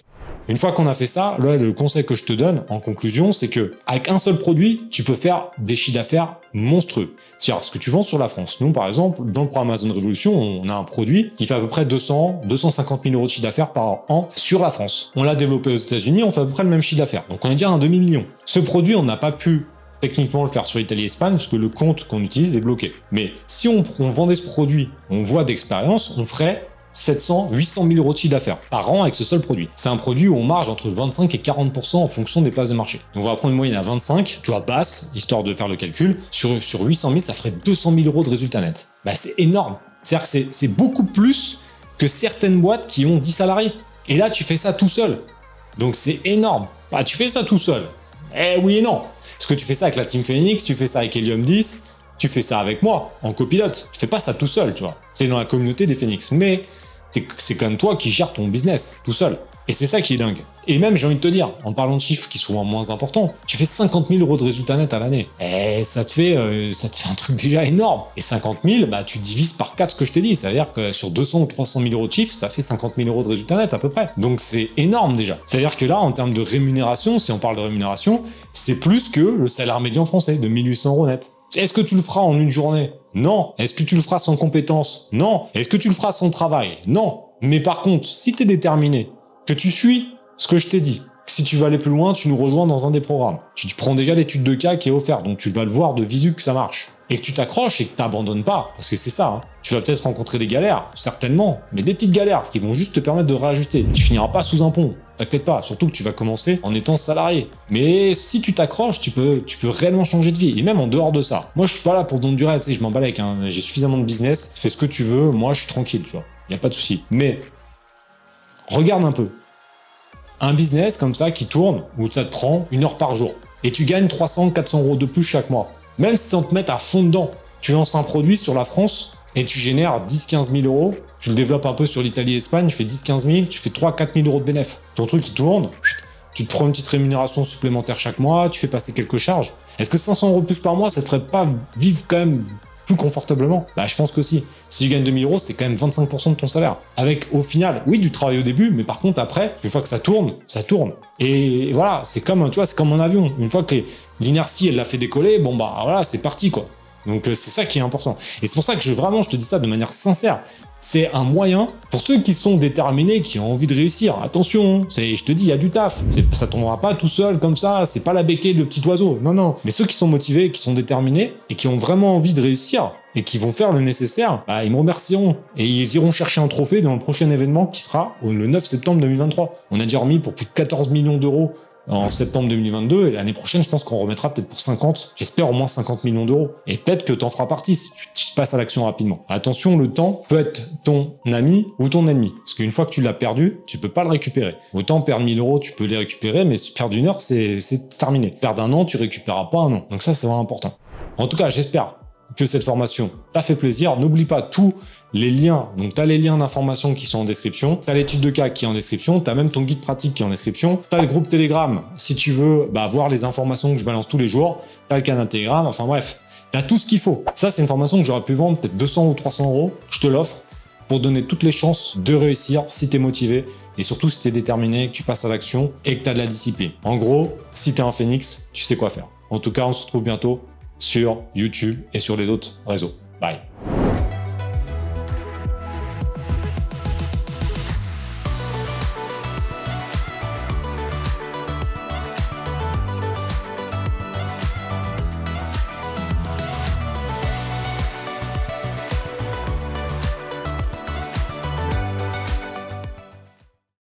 Une fois qu'on a fait ça, là, le conseil que je te donne en conclusion, c'est que avec un seul produit, tu peux faire des chiffres d'affaires monstrueux. C'est-à-dire ce que tu vends sur la France. Nous, par exemple, dans le programme Amazon Révolution, on a un produit qui fait à peu près 250 000 € de chiffre d'affaires par an sur la France. On l'a développé aux États-Unis, on fait à peu près le même chiffre d'affaires. Donc on est déjà à un demi-million. Ce produit, on n'a pas pu techniquement le faire sur Italie et Espagne parce que le compte qu'on utilise est bloqué. Mais si on vendait ce produit, on voit d'expérience, on ferait 700, 800 000 € de chiffre d'affaires par an avec ce seul produit. C'est un produit où on marge entre 25 et 40% en fonction des places de marché. Donc on va prendre une moyenne à 25, tu vois, basse, histoire de faire le calcul. Sur 800 000, ça ferait 200 000 € de résultat net. Bah, c'est énorme. C'est-à-dire que c'est beaucoup plus que certaines boîtes qui ont 10 salariés. Et là, tu fais ça tout seul. Donc c'est énorme. Bah, tu fais ça tout seul. Eh oui et non. Parce que tu fais ça avec la Team Phoenix, tu fais ça avec Helium 10, tu fais ça avec moi, en copilote. Tu fais pas ça tout seul, tu vois. T'es dans la communauté des Phoenix. Mais c'est quand même toi qui gères ton business tout seul. Et c'est ça qui est dingue. Et même, j'ai envie de te dire, en parlant de chiffres qui sont souvent moins importants, tu fais 50 000 euros de résultats nets à l'année. Et ça te fait un truc déjà énorme. Et 50 000, bah, tu divises par 4 ce que je t'ai dit. Ça veut dire que sur 200 ou 300 000 euros de chiffre, ça fait 50 000 euros de résultats nets à peu près. Donc c'est énorme déjà. C'est-à-dire que là, en termes de rémunération, si on parle de rémunération, c'est plus que le salaire médian français de 1 800 euros net. Est-ce que tu le feras en une journée? Non. Est-ce que tu le feras sans compétences? Non. Est-ce que tu le feras sans travail? Non. Mais par contre, si tu es déterminé, que tu suis ce que je t'ai dit, si tu veux aller plus loin, tu nous rejoins dans un des programmes. Tu prends déjà l'étude de cas qui est offerte, donc tu vas le voir de visu que ça marche. Et que tu t'accroches et que tu n'abandonnes pas, parce que c'est ça. Hein. Tu vas peut-être rencontrer des galères, certainement, mais des petites galères qui vont juste te permettre de réajuster. Tu finiras pas sous un pont, t'inquiète pas, surtout que tu vas commencer en étant salarié. Mais si tu t'accroches, tu peux réellement changer de vie, et même en dehors de ça. Moi, je suis pas là pour te donner du rêve, tu sais, je m'en bats avec, hein. J'ai suffisamment de business, fais ce que tu veux, moi, je suis tranquille, tu vois. Y a pas de souci. Mais regarde un peu. Un business comme ça qui tourne, où ça te prend 1 heure par jour, et tu gagnes 300-400 euros de plus chaque mois. Même si on te met à fond dedans, tu lances un produit sur la France et tu génères 10-15 000 euros, tu le développes un peu sur l'Italie et l'Espagne, tu fais 10-15 000, tu fais 3-4 000 euros de bénéfice. Ton truc il tourne, tu te prends une petite rémunération supplémentaire chaque mois, tu fais passer quelques charges. Est-ce que 500 euros de plus par mois, ça te ferait pas vivre quand même plus confortablement? Bah je pense que si. Si tu gagnes 2 000 euros, c'est quand même 25% de ton salaire. Avec au final, oui, du travail au début, mais par contre après, une fois que ça tourne, ça tourne. Et voilà, c'est comme, tu vois, c'est comme un avion. Une fois que l'inertie, elle l'a fait décoller, bon bah voilà, c'est parti quoi. Donc c'est ça qui est important. Et c'est pour ça que je te dis ça de manière sincère. C'est un moyen pour ceux qui sont déterminés, qui ont envie de réussir. Attention, je te dis, il y a du taf. Ça tombera pas tout seul comme ça, c'est pas la béquille de petit oiseau. Non, non. Mais ceux qui sont motivés, qui sont déterminés et qui ont vraiment envie de réussir et qui vont faire le nécessaire, bah, ils me remercieront. Et ils iront chercher un trophée dans le prochain événement qui sera le 9 septembre 2023. On a déjà remis pour plus de 14 millions d'euros en septembre 2022, et l'année prochaine, je pense qu'on remettra peut-être pour 50, j'espère au moins 50 millions d'euros. Et peut-être que t'en feras partie si tu passes à l'action rapidement. Attention, le temps peut être ton ami ou ton ennemi. Parce qu'une fois que tu l'as perdu, tu peux pas le récupérer. Autant perdre 1000 euros, tu peux les récupérer, mais si tu perds 1 heure, c'est terminé. Perdre 1 an, tu récupéreras pas 1 an. Donc ça, c'est vraiment important. En tout cas, j'espère que cette formation t'a fait plaisir. N'oublie pas tous les liens. Donc, tu as les liens d'information qui sont en description. Tu as l'étude de cas qui est en description. Tu as même ton guide pratique qui est en description. Tu as le groupe Telegram si tu veux voir les informations que je balance tous les jours. Tu as le canal Telegram. Enfin bref, tu as tout ce qu'il faut. Ça, c'est une formation que j'aurais pu vendre peut-être 200 ou 300 euros. Je te l'offre pour donner toutes les chances de réussir si tu es motivé et surtout si tu es déterminé, que tu passes à l'action et que tu as de la discipline. En gros, si tu es un phénix, tu sais quoi faire. En tout cas, on se retrouve bientôt sur YouTube et sur les autres réseaux. Bye.